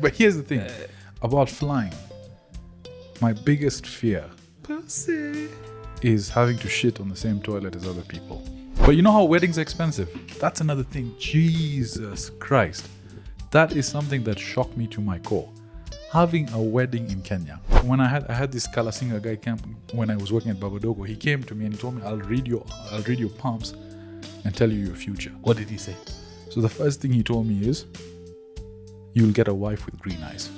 But here's the thing about flying. My biggest fear is having to shit on the same toilet as other people. But you know how weddings are expensive? That's another thing. Jesus Christ. That is something that shocked me to my core. Having a wedding in Kenya. When I had this Kalasinga guy camp when I was working at Babadogo, he came to me and he told me, I'll read your palms and tell you your future. What did he say? So the first thing he told me is, you'll get a wife with green eyes.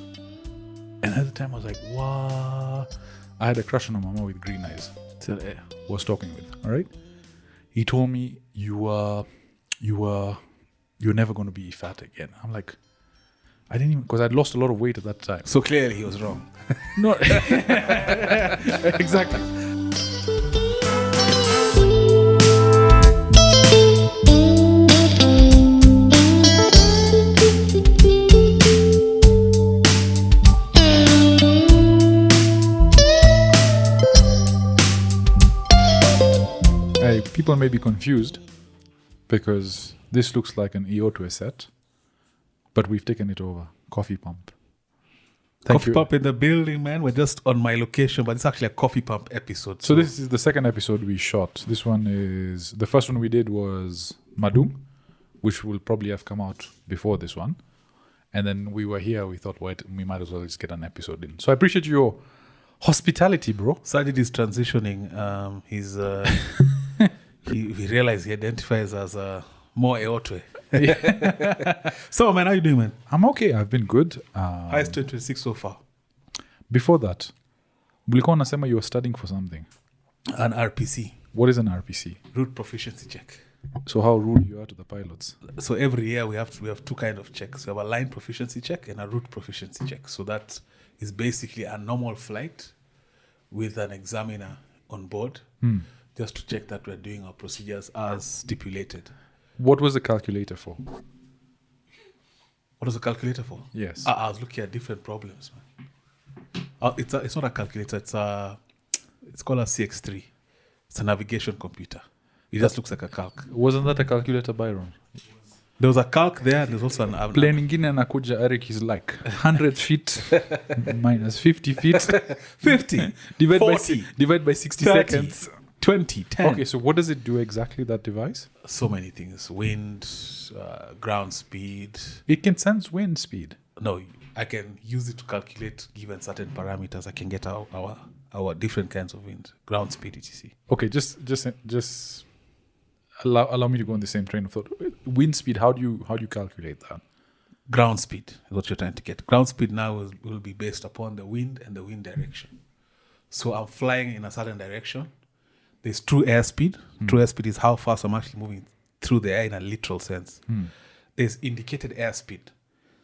And at the time I was like, what? I had a crush on a mama with green eyes. So I was talking with, all right? He told me, you're never going to be fat again. I'm like, I didn't even, because I'd lost a lot of weight at that time. So clearly he was wrong. No, exactly. People may be confused because this looks like an E0 set, but we've taken it over. Coffee Pump. Coffee Pump in the building, man. We're just on my location, but it's actually a Coffee Pump episode. So this is the second episode we shot. This one is, the first one we did was Madung, which will probably have come out before this one. And then we were here, we thought, wait, we might as well just get an episode in. So I appreciate your hospitality, bro. Sajid is transitioning. He's he realized he identifies as more Eotwe. Yeah. So, man, how you doing, man? I'm okay. I've been good. Highest 2026 so far. Before that, ulikuwa unasema you were studying for something. An RPC. What is an RPC? Route proficiency check. So how rude you are to the pilots? So every year we have two kind of checks. We have a line proficiency check and a route proficiency check. So that is basically a normal flight with an examiner on board. Just to check that we're doing our procedures as stipulated. What was the calculator for? What was the calculator for? Yes. I was looking at different problems, man. It's not a calculator. It's called a CX3. It's a navigation computer. It just looks like a calc. Wasn't that a calculator, Byron? There was a calc there, and there's also an... Plane ingine anakuja Eric is like 100 feet minus 50 feet. 50. Divide by 60 30. seconds. 20, 10. Okay, so what does it do exactly, that device? So many things. Wind, ground speed. It can sense wind speed. No, I can use it to calculate, given certain parameters. I can get our different kinds of wind, ground speed, etc. Okay, just allow me to go on the same train of thought. Wind speed, how do you calculate that? Ground speed is what you're trying to get. Ground speed now will be based upon the wind and the wind direction. So I'm flying in a certain direction. There's true airspeed. True airspeed is how fast I'm actually moving through the air in a literal sense. There's indicated airspeed.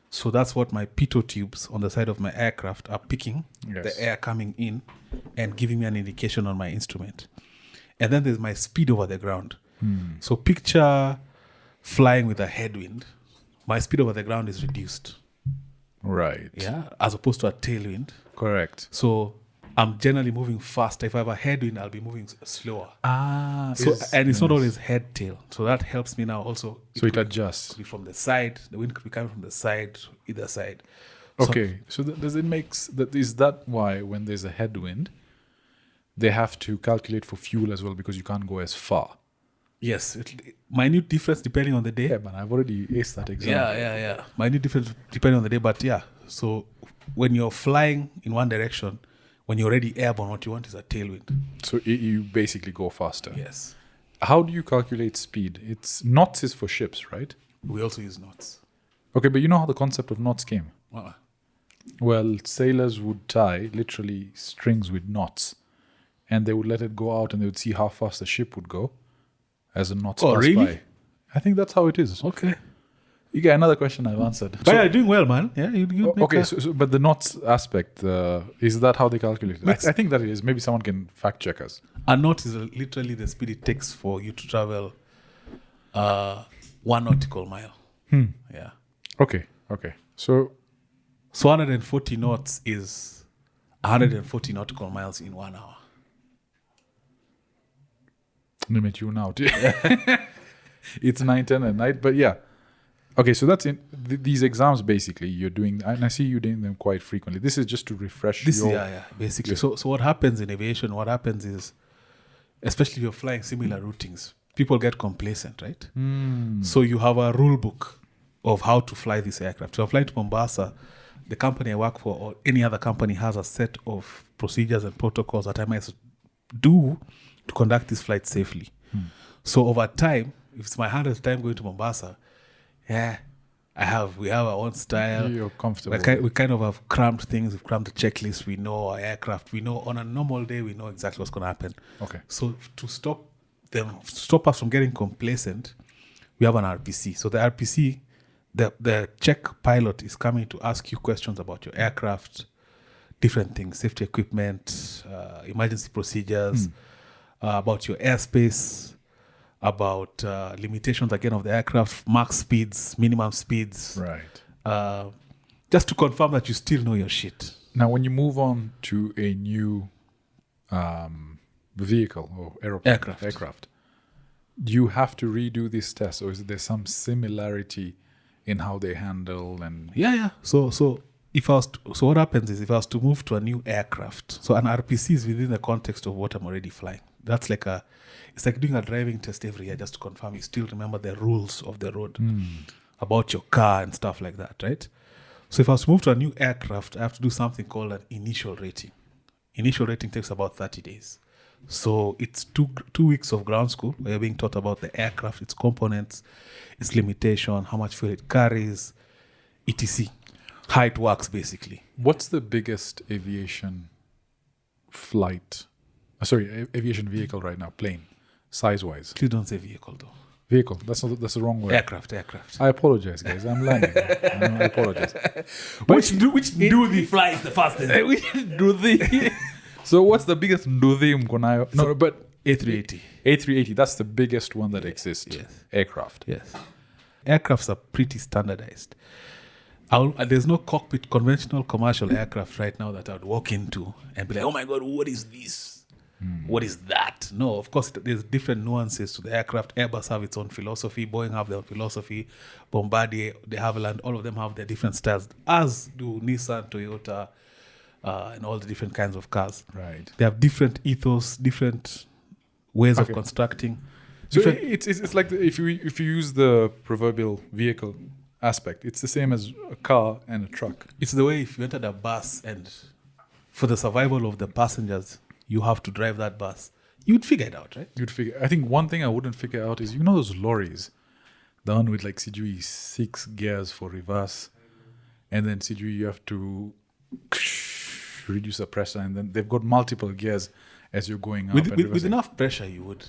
So that's what my pitot tubes on the side of my aircraft are picking, the air coming in and giving me an indication on my instrument. And then there's my speed over the ground. So picture flying with a headwind. My speed over the ground is reduced. Right. Yeah, as opposed to a tailwind. Correct. So I'm generally moving faster. If I have a headwind, I'll be moving slower. It's not always head tail. So that helps me now also. So it adjusts. Could be from the side. The wind could be coming from the side, either side. Okay. So does it make that? Is that why when there's a headwind, they have to calculate for fuel as well because you can't go as far? Yes. Minute difference depending on the day. Yeah, man. I've already aced that exam. Yeah. Minute difference depending on the day. But yeah. So when you're flying in one direction, when you're already airborne, what you want is a tailwind. So you basically go faster. Yes. How do you calculate speed? It's knots is for ships, right? We also use knots. Okay, but you know how the concept of knots came? Well, sailors would tie literally strings with knots, and they would let it go out, and they would see how fast the ship would go as the knots pass by. I think that's how it is. Okay. You get another question I've answered. But you're doing well, man. Yeah, okay, but the knots aspect, is that how they calculate it? I think that it is. Maybe someone can fact check us. A knot is literally the speed it takes for you to travel 1 nautical mile. Yeah. Okay. So 140 knots is 140 nautical miles in 1 hour. Limit you now. It's 9:10 at night, but yeah. Okay, so that's in these exams basically you're doing, and I see you doing them quite frequently. This is just to refresh basically. So what happens in aviation? What happens is, especially if you're flying similar routings, people get complacent, right? So you have a rule book of how to fly this aircraft. So I'm flying to Mombasa. The company I work for, or any other company, has a set of procedures and protocols that I must do to conduct this flight safely. So over time, if it's my 100th time going to Mombasa, we have our own style. You're comfortable. We kind of have cramped things. We've cramped the checklist. We know our aircraft. We know on a normal day, we know exactly what's going to happen. Okay. So to stop us from getting complacent, we have an RPC. So the RPC, the check pilot is coming to ask you questions about your aircraft, different things, safety equipment, emergency procedures, about your airspace, about limitations again of the aircraft, max speeds, minimum speeds. Right. Just to confirm that you still know your shit. Now, when you move on to a new vehicle or aircraft, do you have to redo this test, or is there some similarity in how they handle and? Yeah. So what happens is, if I was to move to a new aircraft, so an RPC is within the context of what I'm already flying. That's like it's like doing a driving test every year just to confirm you still remember the rules of the road about your car and stuff like that, right? So if I was to move to a new aircraft, I have to do something called an initial rating. Initial rating takes about 30 days. So it's two weeks of ground school where you're being taught about the aircraft, its components, its limitation, how much fuel it carries, etc. How it works, basically. What's the biggest aviation aviation vehicle right now, plane, size-wise? Please don't say vehicle, though. Vehicle. That's the wrong word. Aircraft. I apologize, guys. I'm learning. I apologize. Which nduthi flies the fastest? Nduthi. So what's the biggest nduthi mkonayo? No, but A380. A380. That's the biggest one that exists. Yes. Aircraft. Yes. Aircrafts are pretty standardized. There's no cockpit conventional commercial aircraft right now that I would walk into and be like, oh my God, what is this? What is that? No, of course, there's different nuances to the aircraft. Airbus have its own philosophy. Boeing have their own philosophy. Bombardier, de Havilland, all of them have their different styles, as do Nissan, Toyota, and all the different kinds of cars. Right. They have different ethos, different ways of constructing. So it's like if you use the proverbial vehicle aspect, it's the same as a car and a truck. It's the way if you entered a bus and for the survival of the passengers, you have to drive that bus. You'd figure it out, right? I think one thing I wouldn't figure out is, those lorries, the one with like CGE 6 gears for reverse, and then CGE you have to reduce the pressure, and then they've got multiple gears as you're going up. With enough pressure, you would.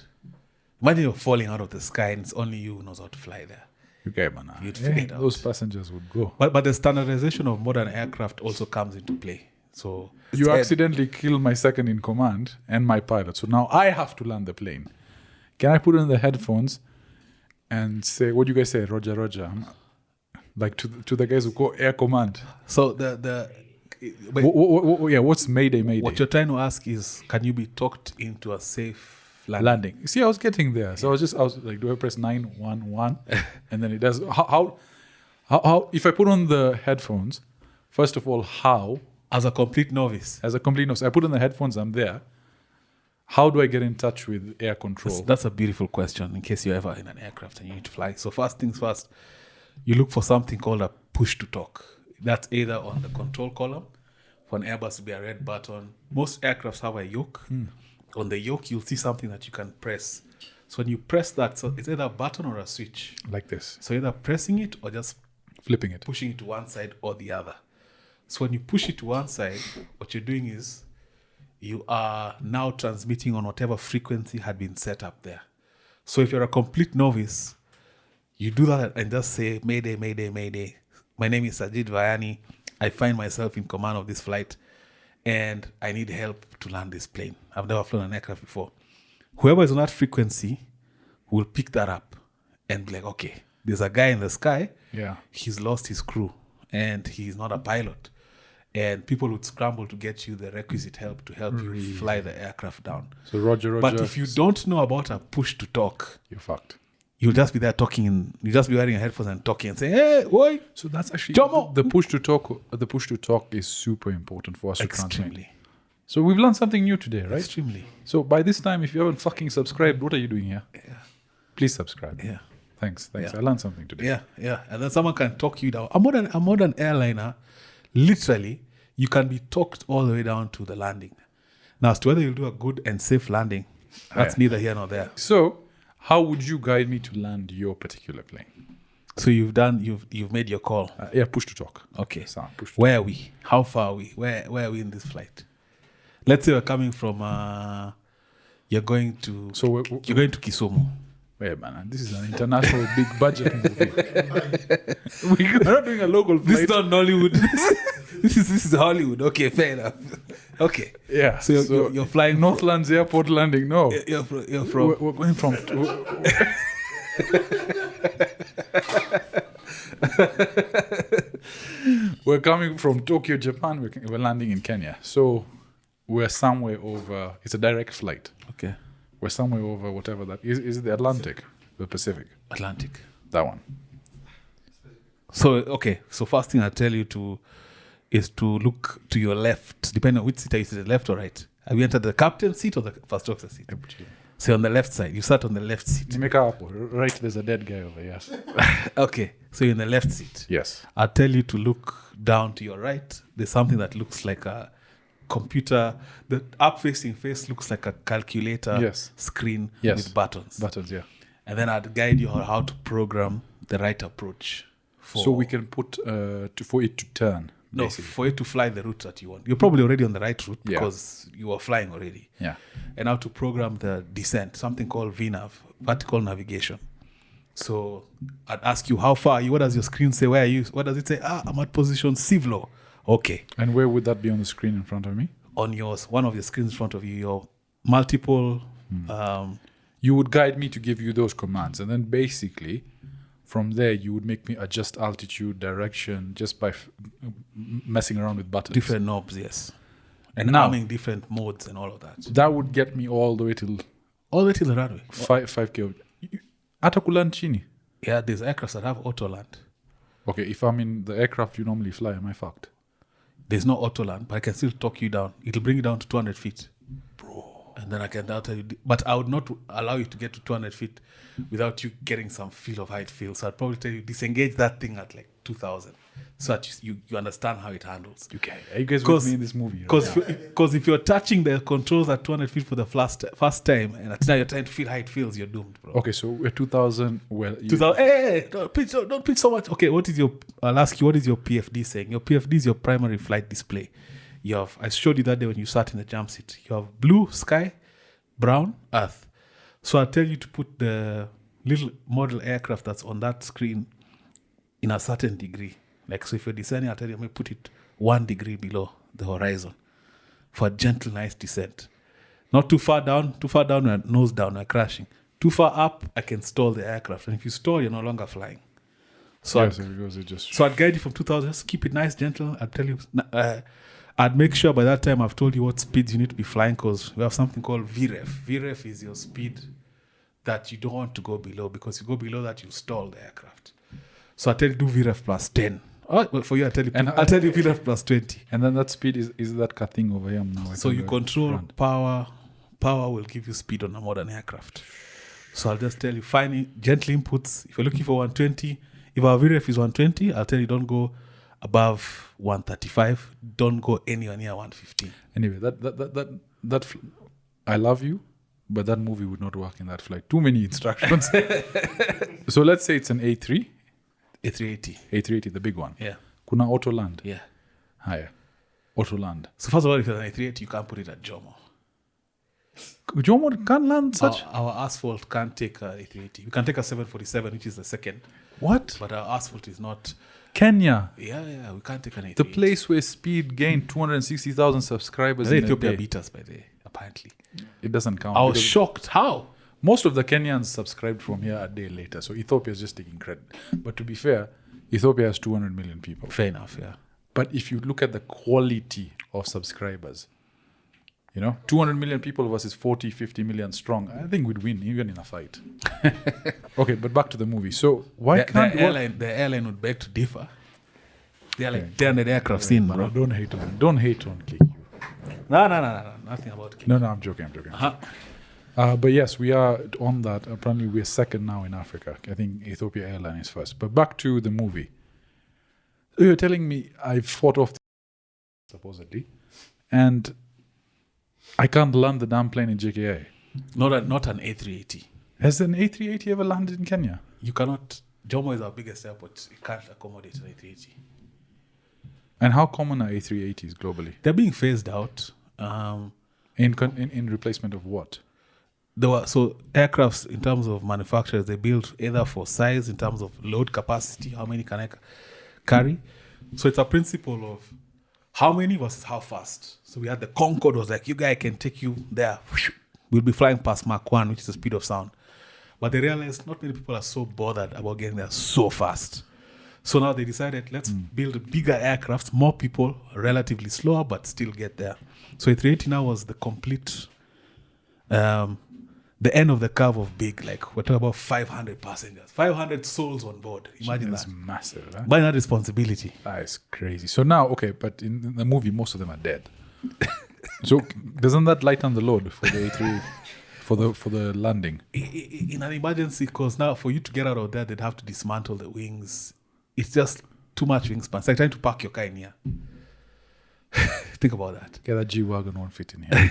Imagine you're falling out of the sky and it's only you who knows how to fly there. Okay, man. You'd figure it out. Those passengers would go. But the standardization of modern aircraft also comes into play. So you accidentally kill my second in command and my pilot. So now I have to land the plane. Can I put in the headphones and say, what do you guys say? Roger, Roger. Like to the guys who go air command. So what's Mayday? What you're trying to ask is, can you be talked into a safe landing? See, I was getting there. So I was like, do I press 911? And then it does. How if I put on the headphones, first of all, how? As a complete novice. I put on the headphones, I'm there. How do I get in touch with air control? That's a beautiful question in case you're ever in an aircraft and you need to fly. So first things first, you look for something called a push to talk. That's either on the control column. For an Airbus, to be a red button. Most aircrafts have a yoke. On the yoke, you'll see something that you can press. So when you press that, so it's either a button or a switch. Like this. So either pressing it or just flipping it. Pushing it to one side or the other. So when you push it to one side, what you're doing is you are now transmitting on whatever frequency had been set up there. So if you're a complete novice, you do that and just say, Mayday, Mayday, Mayday. My name is Sajid Vayani. I find myself in command of this flight and I need help to land this plane. I've never flown an aircraft before. Whoever is on that frequency will pick that up and be like, okay, there's a guy in the sky. Yeah. He's lost his crew and he's not a pilot. And people would scramble to get you the requisite help to help you fly the aircraft down. So Roger. But if you don't know about a push to talk, you're fucked. You'll just be there talking, and you'll just be wearing your headphones and talking and saying, "Hey, boy." So that's actually Jomo! the push to talk. The push to talk is super important for us to transmit. Extremely. So we've learned something new today, right? Extremely. So by this time, if you haven't fucking subscribed, what are you doing here? Yeah. Please subscribe. Yeah. Thanks. Yeah. I learned something today. Yeah. And then someone can talk you down. A modern airliner, literally, you can be talked all the way down to the landing. Now, as to whether you'll do a good and safe landing, that's neither here nor there. So, how would you guide me to land your particular plane? So you've made your call. Push to talk. Okay. So, push to Where are we? How far are we? Where are we in this flight? Let's say we're coming from. You're going to. So you're going to Kisumu. Wait, man, this is an international big budget movie. We're not doing a local flight. This is not Nollywood. this is Hollywood. Okay, fair enough. Okay. Yeah. So you're flying Northlands Airport landing. No. You're from. We're going from. We're coming from Tokyo, Japan. We're landing in Kenya. So we're somewhere over. It's a direct flight. Okay. We're somewhere over whatever that is. Is it the Atlantic, the Pacific? Atlantic. That one. So okay. So first thing I tell you is to look to your left, depending on which seat are you sitting, left or right. Have you entered the captain's seat or the first officer seat? So on the left side, you sat on the left seat. Right, there's a dead guy over here. Okay, so you're in the left seat. Yes. I'll tell you to look down to your right. There's something that looks like a computer. The up-facing face looks like a calculator screen with buttons. Buttons, yeah. And then I'd guide you on how to program the right approach. So we can put for it to turn. No, basically. for it to fly the route that you want. You're probably already on the right route because you are flying already. Yeah. And how to program the descent, something called VNAV, vertical navigation. So I'd ask you, how far are you? What does your screen say? Where are you? What does it say? I'm at position CVLO. Okay. And where would that be on the screen in front of me? On one of your screens in front of you, your multiple... you would guide me to give you those commands. And then basically... From there, you would make me adjust altitude, direction, just by messing around with buttons. Different knobs, yes. And now, arming different modes and all of that. That would get me all the way till... All the way till the runway? 5K. Hata kuland chini? Yeah, there's aircrafts that have auto land. Okay, if I'm in the aircraft you normally fly, am I fucked? There's no auto land, but I can still talk you down. It'll bring you down to 200 feet. And then I can now tell you, but I would not allow you to get to 200 feet without you getting some feel of how it feels. So I'd probably tell you, disengage that thing at like 2,000 so that you understand how it handles. Okay. Are you guys with me in this movie? Because if you're touching the controls at 200 feet for the first time, and now you're trying to feel how it feels, you're doomed, bro. Okay, so we're 2,000. Well, 2,000. Hey, don't pitch so much. Okay, I'll ask you, what is your PFD saying? Your PFD is your primary flight display. I showed you that day when you sat in the jump seat. You have blue, sky, brown, earth. So I'll tell you to put the little model aircraft that's on that screen in a certain degree. Like, so if you're descending, I'll tell you, I'm going to put it 1 degree below the horizon for a gentle, nice descent. Not too far down, we're nose down, we're crashing. Too far up, I can stall the aircraft. And if you stall, you're no longer flying. So I'd guide you from 2,000, just keep it nice, gentle. I'll tell you... I'd make sure by that time I've told you what speeds you need to be flying, because we have something called VREF. VREF is your speed that you don't want to go below, because you go below that, you stall the aircraft. So I tell you do VREF plus 10. Oh, for you, I'll tell you VREF plus 20. And then that speed is that thing over here now. So you control power. Power will give you speed on a modern aircraft. So I'll just tell you, find gentle inputs. If you're looking for 120, if our VREF is 120, I'll tell you don't go above 135, don't go anywhere near 115. Anyway, that I love you, but that movie would not work in that flight. Too many instructions. So let's say it's an A3. A380, the big one. Yeah. Kuna auto land. Yeah. Higher. Auto land. So first of all, if it's an A380, you can't put it at Jomo. Jomo can't land such? Our asphalt can't take a A380. We can take a 747, which is the second. What? But our asphalt is not... Kenya. Yeah, we can't take an A380. The place where Speed gained 260,000 subscribers in Ethiopia a day. beat us by the apparently. It doesn't count. I was shocked. How? Most of the Kenyans subscribed from here a day later. So Ethiopia is just taking credit. But to be fair, Ethiopia has 200 million people. Fair enough, yeah. But if you look at the quality of subscribers, You know, 200 million people versus 40, 50 million strong. I think we'd win even in a fight. Okay, but back to the movie. So why can't the airline would beg to differ? They are like 300 aircrafts in, bro. Don't hate on. Don't hate on KQ. No. Nothing about KQ. No, I'm joking. But yes, we are on that. Apparently, we're second now in Africa. I think Ethiopia Airline is first. But back to the movie. You're telling me I fought off supposedly, and I can't land the damn plane in JKI. Not an A380. Has an A380 ever landed in Kenya? You cannot. Jomo is our biggest airport. It can't accommodate an A380. And how common are A380s globally? They're being phased out. In replacement of what? So aircrafts, in terms of manufacturers, they build either for size, in terms of load capacity, how many can I carry. So it's a principle of how many versus how fast. So we had the Concorde was like, you guys can take you there. We'll be flying past Mach 1, which is the speed of sound. But they realized not many people are so bothered about getting there so fast. So now they decided, let's build bigger aircrafts, more people, relatively slower, but still get there. So A380 now was the complete, the end of the curve of big. Like, we're talking about 500 passengers, 500 souls on board. Imagine That's that. massive. Huh? By that responsibility. That is crazy. So now, okay, but in the movie, most of them are dead. So doesn't that lighten the load for the A3, for the landing? In an emergency, because now for you to get out of there, they'd have to dismantle the wings. It's just too much wingspan. It's like trying to park your car in here. Think about that. Yeah, that G-Wagon won't fit in here.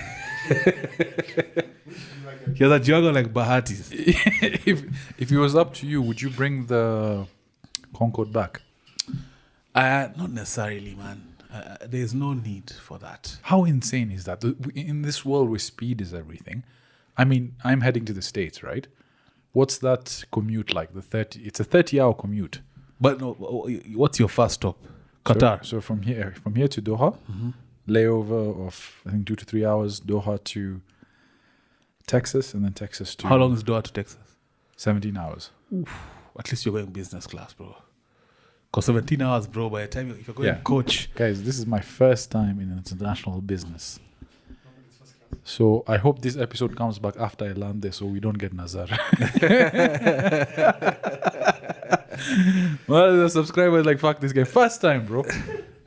Yeah, that G-Wagon like Bahati's. if it was up to you, would you bring the Concorde back? Not necessarily, man. There's no need for that. How insane is that? In this world where speed is everything, I mean, I'm heading to the States, right? What's that commute like? It's a 30-hour commute. But no, what's your first stop? Qatar. So from here to Doha, layover of I think 2 to 3 hours. Doha to Texas, and then Texas to. How long is Doha to Texas? 17 hours. Oof. At least you're going business class, bro. Because 17 hours, bro. By the time if you're going coach, guys, this is my first time in international business. So I hope this episode comes back after I land there, so we don't get Nazar. Well, the subscribers like, fuck this guy. First time, bro.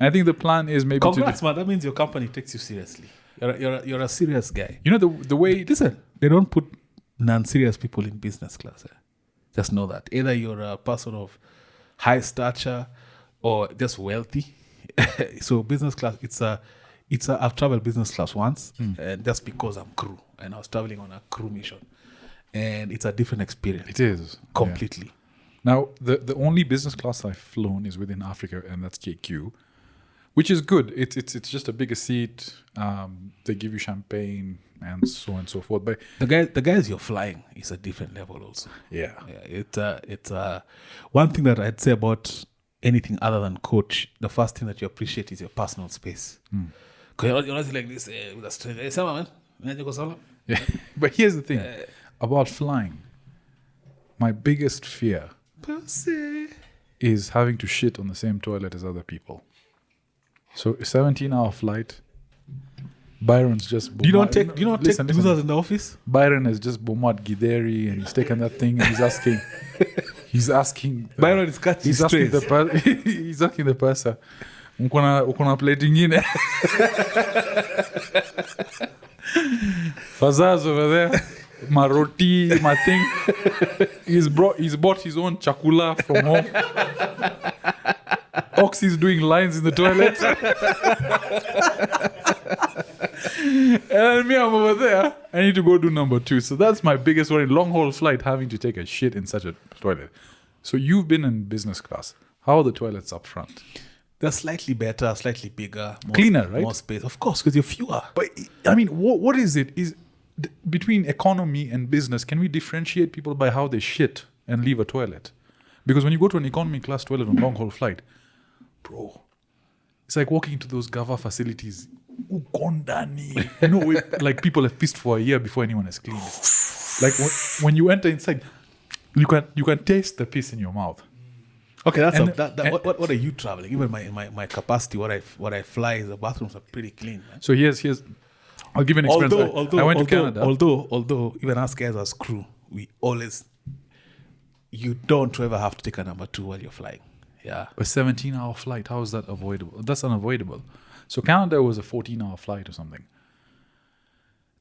I think the plan is maybe congrats, man. That means your company takes you seriously. You're a serious guy. You know the way. Listen, they don't put non-serious people in business class. Just know that. Either you're a person of high stature or just wealthy. So business class, I've traveled business class once, and just because I'm crew, and I was traveling on a crew mission, and it's a different experience. It is completely. Yeah. Now, the only business class I've flown is within Africa, and that's KQ, which is good. It's just a bigger seat. They give you champagne and so on and so forth. But the guys you're flying is a different level also. Yeah. It's one thing that I'd say about anything other than coach. The first thing that you appreciate is your personal space. Because you're not like this with a stranger. Hey, Sama, man. Yeah. But here's the thing about flying. My biggest fear is having to shit on the same toilet as other people. So a 17-hour flight. Byron's just. Do you not take users in the office? Byron has just bombarded Gideri, and he's taken that thing, and he's asking. Byron is catching. He's asking the person. Ukona plate ingine. Fazaz over there. Maroti, my thing. He's bought his own chakula from home. Ox is doing lines in the toilet. And me, I'm over there. I need to go do number 2. So that's my biggest worry. Long haul flight, having to take a shit in such a toilet. So you've been in business class. How are the toilets up front? They're slightly better, slightly bigger. Cleaner, right? More space. Of course, because you're fewer. But, I mean, what is it? Between economy and business, can we differentiate people by how they shit and leave a toilet? Because when you go to an economy class toilet on long haul flight, bro, it's like walking into those Gava facilities. Ugondani. You know, like people have pissed for a year before anyone has cleaned it. Like when you enter inside, you can taste the piss in your mouth. Okay, what are you traveling? Even my capacity, what I fly, the bathrooms are pretty clean. Man. So here's I'll give you an experience. I went to Canada. Although even us guys as crew, you don't ever have to take a number 2 while you're flying. Yeah. A 17-hour flight. How is that avoidable? That's unavoidable. So Canada was a 14-hour flight or something.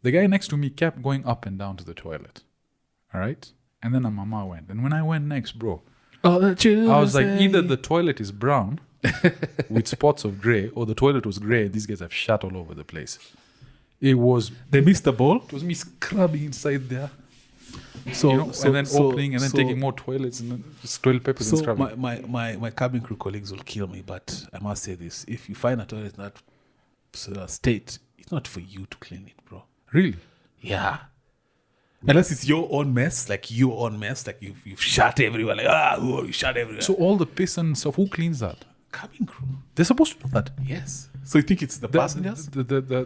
The guy next to me kept going up and down to the toilet. All right? And then mama went. And when I went next, bro, I was like, either the toilet is brown with spots of grey, or the toilet was grey and these guys have shat all over the place. They missed the ball? It was me scrubbing inside there. So, and then opening and then taking more toilets and then just toilet papers and scrubbing. My cabin crew colleagues will kill me, but I must say this. If you find a toilet in that state, it's not for you to clean it, bro. Really? Yeah. Unless it's your own mess, like you've shot everywhere, you shot everywhere. So all the piss and stuff, who cleans that? Cabin crew. They're supposed to do that. Yes. So you think it's the passengers? You're gonna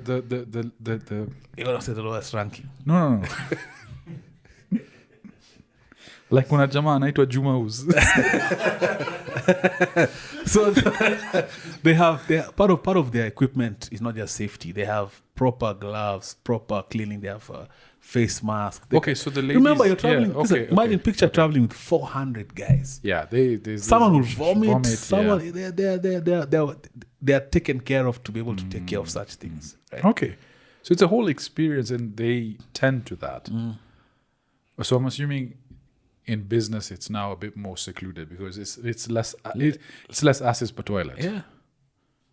say the lowest ranking. No. Like kuna jamaa anaitwa Juma Uz. So they have part of their equipment is not just safety. They have proper gloves, proper cleaning. They have face masks. So the ladies. Remember, you're traveling. Yeah, imagine picture traveling with 400 guys. Yeah, someone will vomit. Someone yeah. they are taken care of to be able to take care of such things. Right? Okay, so it's a whole experience, and they tend to that. So I'm assuming in business it's now a bit more secluded because it's less access per toilet. Yeah,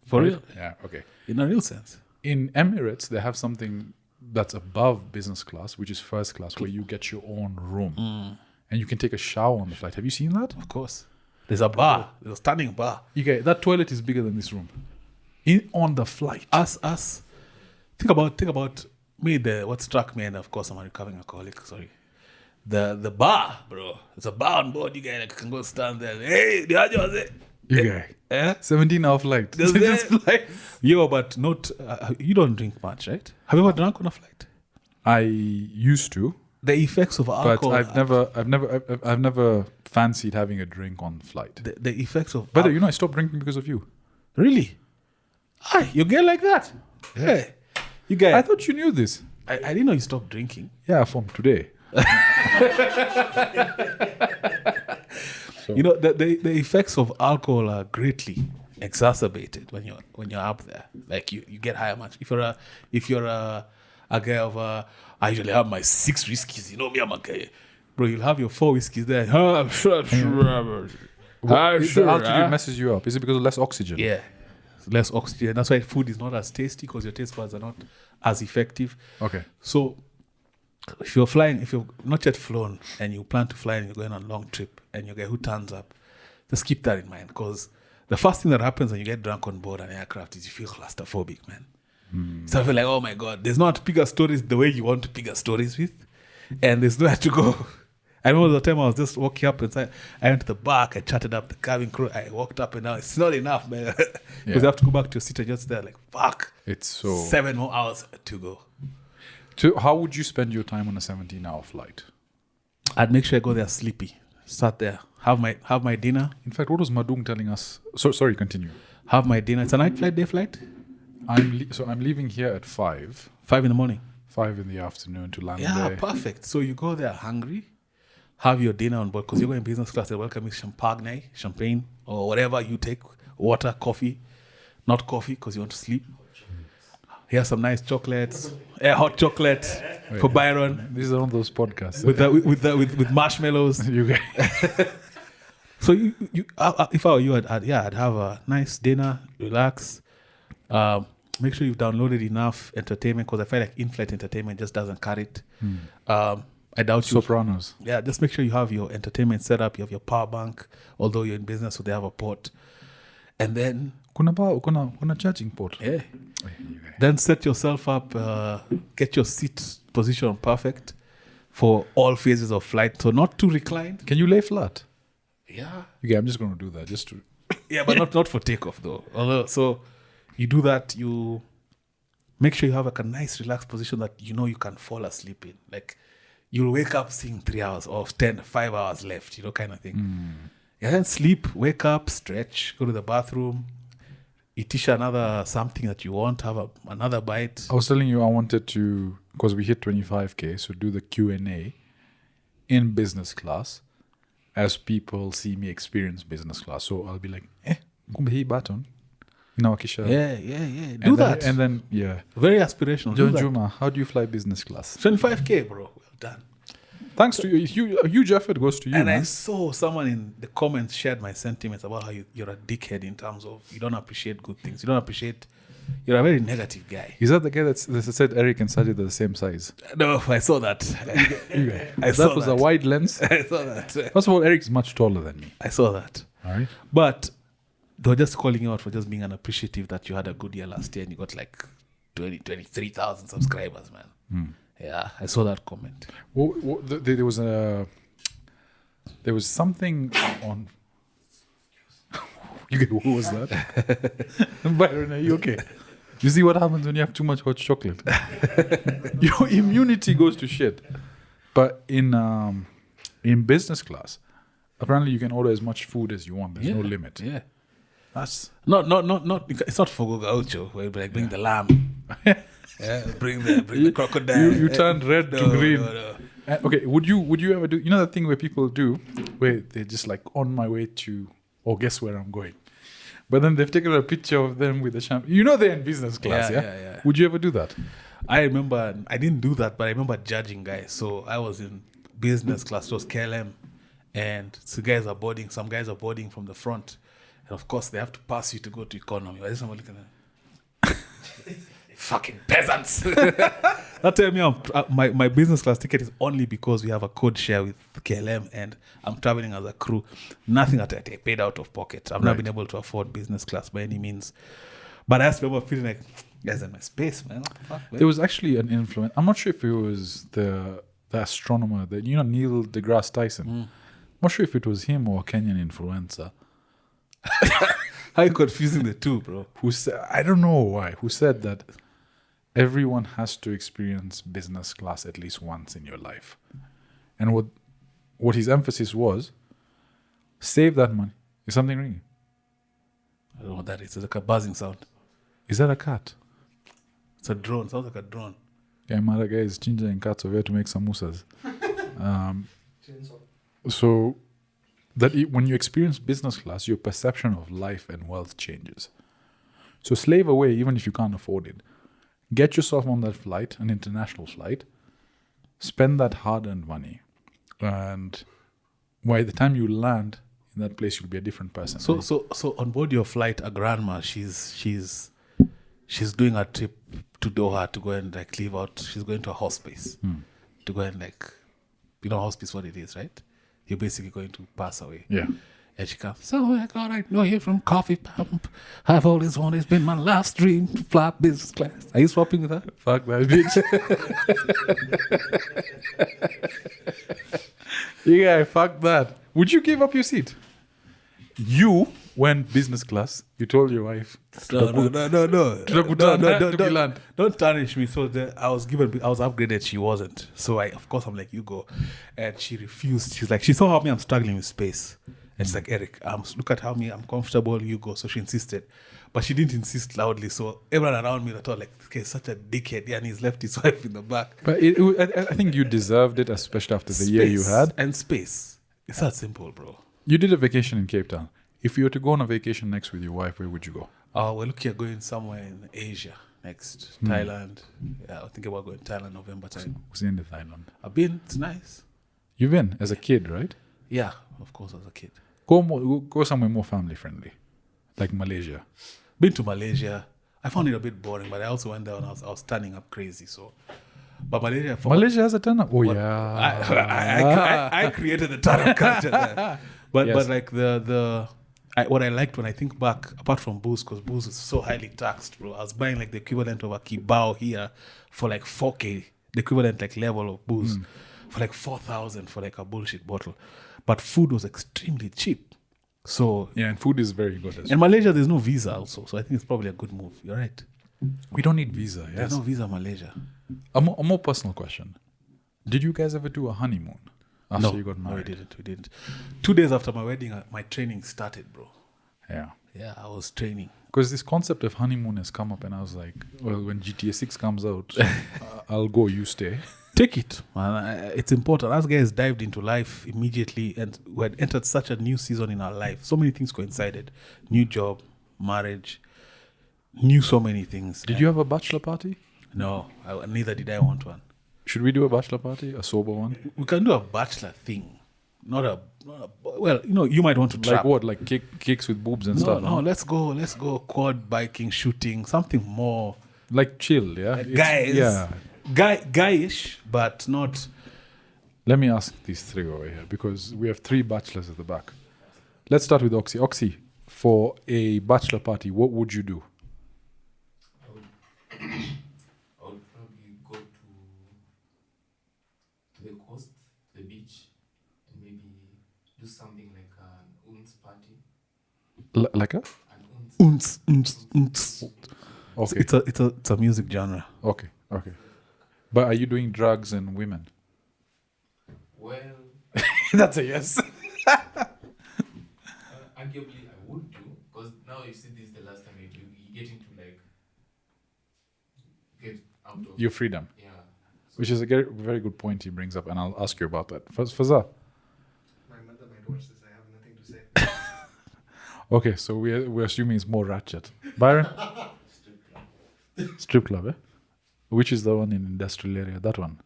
for real. Yeah, okay. In a real sense. In Emirates, they have something that's above business class, which is first class, where you get your own room and you can take a shower on the flight. Have you seen that? Of course. There's a bar. There's a standing bar. Okay, that toilet is bigger than this room. On the flight. Us. Think about me. What struck me, and of course I'm a recovering alcoholic. Sorry. The bar, bro. It's a bar on board. You guys can go stand there. Hey, you guys. 17-hour flight. This flight. Yo, but not. You don't drink much, right? Have you ever drunk on a flight? I used to. The effects of alcohol. But I've never fancied having a drink on flight. The effects of. But I stopped drinking because of you. Really? You get like that? Yeah. Hey, you guys. I thought you knew this. I didn't know you stopped drinking. Yeah, from today. So. The effects of alcohol are greatly exacerbated when you're up there. Like you get higher much. If you're a guy of I usually have my 6 whiskeys. You know me, I'm a guy. Bro, you'll have your 4 whiskeys there. The altitude messes you up. Is it because of less oxygen? Yeah, less oxygen. That's why food is not as tasty because your taste buds are not as effective. Okay. So if you're not yet flown and you plan to fly and you're going on a long trip and you're a guy who turns up, just keep that in mind because the first thing that happens when you get drunk on board an aircraft is you feel claustrophobic, man. So I feel like, oh my God, there's not bigger stories the way you want to bigger stories with, and there's nowhere to go. I remember the time I was just walking up inside. I went to the back, I chatted up the cabin crew, I walked up and down. It's not enough, man. Because you have to go back to your seat and just there, like, fuck. It's so 7 more hours to go. So how would you spend your time on a 17-hour flight? I'd make sure I go there sleepy. Start there. Have my dinner. In fact, what was Madung telling us? Sorry, continue. Have my dinner. It's a night flight, day flight? I'm leaving here at 5. 5 in the morning. 5 in the afternoon to land there. Yeah, perfect. So you go there hungry, have your dinner on board because you're going business class. They welcome you champagne, or whatever you take. Water, coffee. Not coffee because you want to sleep. Here's some nice chocolates, hot chocolate for Byron. These are one of those podcasts with marshmallows. You guys. So you if I were you, I'd have a nice dinner, relax. Make sure you've downloaded enough entertainment because I feel like in-flight entertainment just doesn't cut it. I doubt you. Sopranos. Yeah, just make sure you have your entertainment set up. You have your power bank, although you're in business, so they have a port. And then kuna charging port. Yeah. Then set yourself up, get your seat position perfect for all phases of flight. So not too reclined. Can you lay flat? Yeah. Okay, I'm just going to do that. Just to. Yeah, but not for takeoff though. Although, so you do that, you make sure you have like a nice relaxed position that you know you can fall asleep in. Like you'll wake up seeing 3 hours or 5 hours left, kind of thing. Yeah, then sleep, wake up, stretch, go to the bathroom, eat another something that you want, have another bite. I was telling you I wanted to, because we hit 25K, so do the Q&A in business class as people see me experience business class. So I'll be like, kumbe hii button. Inawakisha. Yeah. Do that. And then, yeah. Very aspirational. John Juma, how do you fly business class? 25K, bro. Well done. Thanks to you. A huge effort goes to you, And man. I saw someone in the comments shared my sentiments about how you're a dickhead in terms of you don't appreciate good things. You don't appreciate. You're a very negative guy. Is that the guy that said Eric and Sajid are the same size? No, I saw that. That was a wide lens. I saw that. First of all, Eric's much taller than me. I saw that. All right. But they were just calling you out for just being unappreciative that you had a good year last year and you got like 23,000 subscribers, man. Yeah, I saw that comment. There was something on. What was that? Byron, are you okay? You see what happens when you have too much hot chocolate? Your immunity goes to shit. But in business class, apparently you can order as much food as you want. There's no limit. Yeah. That's Not. It's not for Gaucho where you like bring the lamb. Bring the crocodile. You turned red to green. No. Okay, would you ever do? You know that thing where people do, where they're just like on my way to, or guess where I'm going, but then they've taken a picture of them with the champagne. You know they're in business class, yeah. Would you ever do that? I remember I didn't do that, but I remember judging guys. So I was in business class, it was KLM, and some guys are boarding from the front, and of course they have to pass you to go to economy. I just remember looking at them. Fucking peasants. That tell me my business class ticket is only because we have a code share with KLM and I'm traveling as a crew. Nothing that I paid out of pocket. I've not been able to afford business class by any means. But I just remember feeling like, guys, in my space, man. What the fuck, man? There was actually an influence. I'm not sure if it was the astronomer, Neil deGrasse Tyson. I'm not sure if it was him or a Kenyan influencer. How are you confusing the two, bro? Who said, I don't know why, who said that everyone has to experience business class at least once in your life. And what his emphasis was, save that money. Is something ringing? I don't know what that is. It's like a buzzing sound. Is that a cat? It's a drone. Sounds like a drone. Yeah, my other guy is changing cats over here to make samosas. So that when you experience business class, your perception of life and wealth changes. So slave away, even if you can't afford it. Get yourself on that flight, an international flight. Spend that hard-earned money, and by the time you land in that place, you'll be a different person. So on board your flight, a grandma, she's doing a trip to Doha to go and like leave out. She's going to a hospice to go and like, hospice what it is, right? You're basically going to pass away. Yeah. And she comes, so I got I know you from CoffeePump. I've always wanted, it's been my last dream to fly business class. Are you swapping with her? Fuck that bitch. Yeah, fuck that. Would you give up your seat? You went business class. You told your wife. No. Don't tarnish me. So I was upgraded. She wasn't. So I'm like, you go. And she refused. She's like, she saw how I'm struggling with space. And she's like, Eric, look at how I'm comfortable, you go. So she insisted. But she didn't insist loudly. So everyone around me thought like, okay, such a dickhead. Yeah, and he's left his wife in the back. But I think you deserved it, especially after the year you had. And space. It's that simple, bro. You did a vacation in Cape Town. If you were to go on a vacation next with your wife, where would you go? We're looking at going somewhere in Asia next. Thailand. Yeah, I think about going Thailand November time. Who's in Thailand? I've been. It's nice. You've been as a kid, right? Yeah, of course, as a kid. Go somewhere more family friendly, like Malaysia. Been to Malaysia. I found it a bit boring, but I also went there and I was turning up crazy. So, but Malaysia has a turn up. Oh yeah, I created the turn up culture there. But like what I liked when I think back, apart from booze, because booze is so highly taxed, bro. I was buying like the equivalent of a kibao here for like 4K, the equivalent like level of booze for like 4,000 for like a bullshit bottle. But food was extremely cheap. So yeah, and food is very good as well. In Malaysia, there's no visa also, so I think it's probably a good move. You're right. We don't need visa. Yes. There's no visa in Malaysia. A more personal question: did you guys ever do a honeymoon after you got married? No, we didn't. 2 days after my wedding, my training started, bro. Yeah. Yeah, I was training. Because this concept of honeymoon has come up, and I was like, well, when GTA 6 comes out, I'll go, you stay. Take it, man. It's important. Us guys dived into life immediately, and we had entered such a new season in our life. So many things coincided. New job, marriage, knew so many things. Did you have a bachelor party? No, neither did I want one. Should we do a bachelor party? A sober one? We can do a bachelor thing. Not a well, you might want to Like trap. what? Like cakes with boobs and No, stuff? no, let's go quad biking, shooting, something more Like chill, yeah? It's- guys. Yeah. Guyish, but not. Let me ask these three over here, because we have three bachelors at the back. Let's start with Oxy. Oxy, for a bachelor party, what would you do? I would probably go to the coast, the beach, and maybe do something like an unz party. Like a? An unz. Unts. Okay. It's a music genre. Okay. But are you doing drugs and women? Well, That's a yes. arguably I would do, because now you see this is the last time you get into like get out of Your freedom. yeah. Which is a very good point he brings up, and I'll ask you about that. Fazza. My mother might watch this. I have nothing to say. Okay, so we're assuming it's more ratchet. Byron? Strip club, eh? Which is the one in industrial area? That one.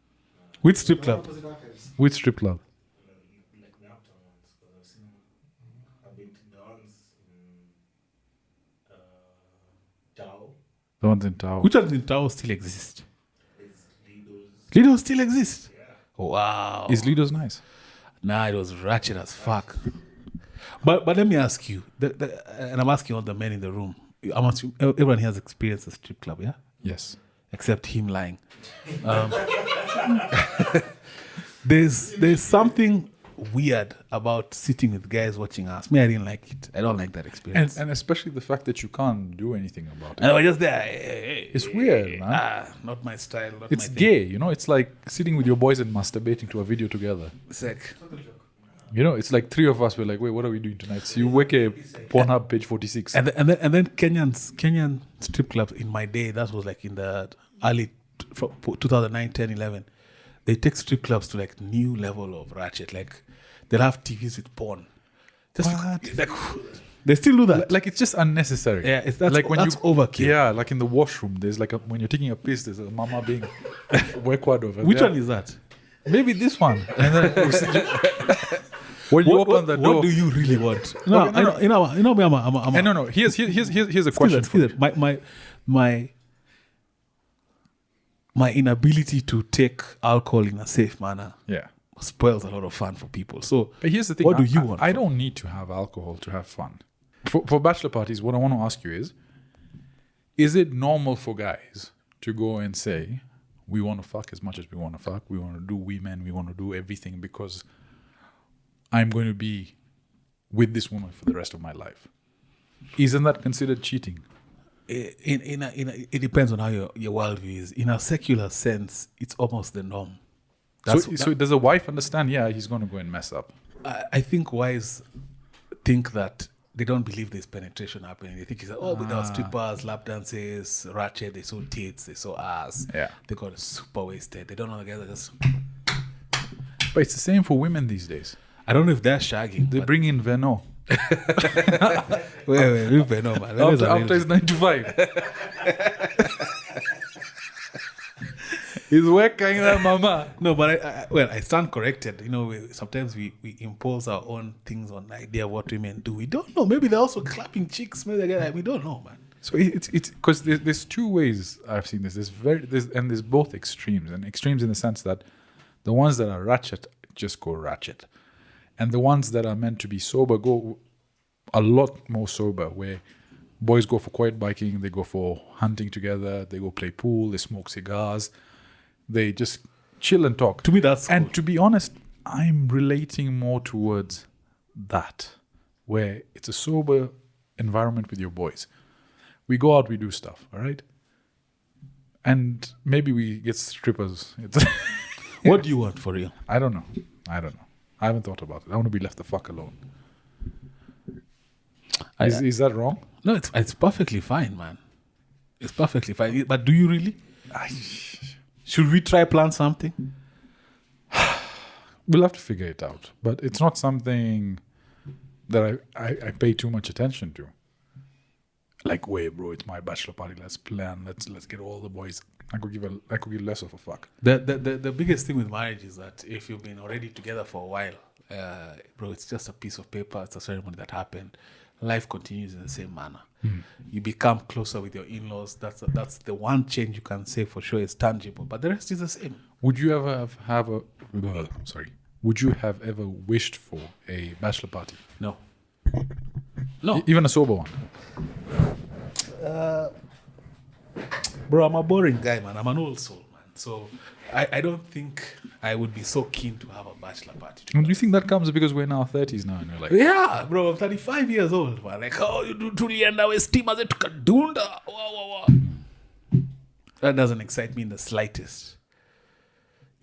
Which strip club? Opposite office. Which strip club? Like the uptown ones, because I've been to the ones in Tao. The ones in Tao. Which ones in Tao still exist? There's Lido's. Lido still exists? Yeah. Wow. Is Lido's nice? Nah, it was ratchet as fuck. But let me ask you, and I'm asking all the men in the room. Everyone here has experienced a strip club, yeah? Yes. Except him lying. There's something weird about sitting with guys watching us. Me, I didn't like it. I don't like that experience. And especially the fact that you can't do anything about it. And I was just there. Hey, It's weird, man. Not my style. Not It's my gay, It's like sitting with your boys and masturbating to a video together. thing. Sick. It's like three of us. We're like, wait, what are we doing tonight? So you wake a Pornhub page 46. And then Kenyan strip clubs in my day, that was like in the early 2009, 10, 11. They take strip clubs to like new level of ratchet. Like they'll have TVs with porn. Like, they still do that. Like it's just unnecessary. Yeah, that's overkill. Yeah, like in the washroom, there's like when you're taking a piss, there's a mama being wackward over Which there. one is that? Maybe this one. And then when you open the door, What do you really want? No, Okay, no. Here's a question. For you. My inability to take alcohol in a safe manner Yeah. spoils a lot of fun for people. So, But here's the thing. What do you want I for- don't need to have alcohol to have fun. For bachelor parties, what I want to ask you is it normal for guys to go and say, we want to fuck as much as we want to fuck, we want to do women, we want to do everything because I'm going to be with this woman for the rest of my life? Isn't that considered cheating? it depends on how your worldview is. In a secular sense, it's almost the norm. So does a wife understand, yeah, he's going to go and mess up? I think wives think that they don't believe there's penetration happening. They think it's but there were strippers, lap dances, ratchet, they saw tits, they saw ass. Yeah. They got super wasted. They don't know the guys are just... But it's the same for women these days. I don't know if they're shagging. They bring in Veno. Wait, leave Venom, man. That is a After real- it's 9 to 5. He's working that mama. No, but I stand corrected. Sometimes we impose our own things on the idea of what women do. We don't know. Maybe they're also clapping chicks. Maybe we don't know, man. So it's because there's two ways I've seen this. There's both extremes, and extremes in the sense that the ones that are ratchet just go ratchet, and the ones that are meant to be sober go a lot more sober. Where boys go for quiet biking, they go for hunting together, they go play pool, they smoke cigars, they just chill and talk. To me, that's And cool. to be honest, I'm relating more towards that, where it's a sober environment with your boys. We go out, we do stuff, all right? And maybe we get strippers. What do you want for real? I don't know. I haven't thought about it. I want to be left the fuck alone. Is that wrong? No, it's perfectly fine, man. It's perfectly fine. But do you really? Should we try plan something? We'll have to figure it out. But it's not something that I pay too much attention to. Like, wait, bro, it's my bachelor party. Let's plan. Let's get all the boys. I could give less of a fuck. The biggest thing with marriage is that if you've been already together for a while, bro, it's just a piece of paper. It's a ceremony that happened. Life continues in the same manner. You become closer with your in-laws. That's the one change you can say for sure is tangible. But the rest is the same. Would you ever Would you have ever wished for a bachelor party? No. No. Even a sober one? Bro, I'm a boring guy, man. I'm an old soul, man. So I don't think I would be so keen to have a bachelor party. Do you think that comes because we're in our 30s now and we're like, Yeah, bro, I'm 35 years old, man. Like, oh, you do tulienda we steam as it kadunda. Wow. That doesn't excite me in the slightest.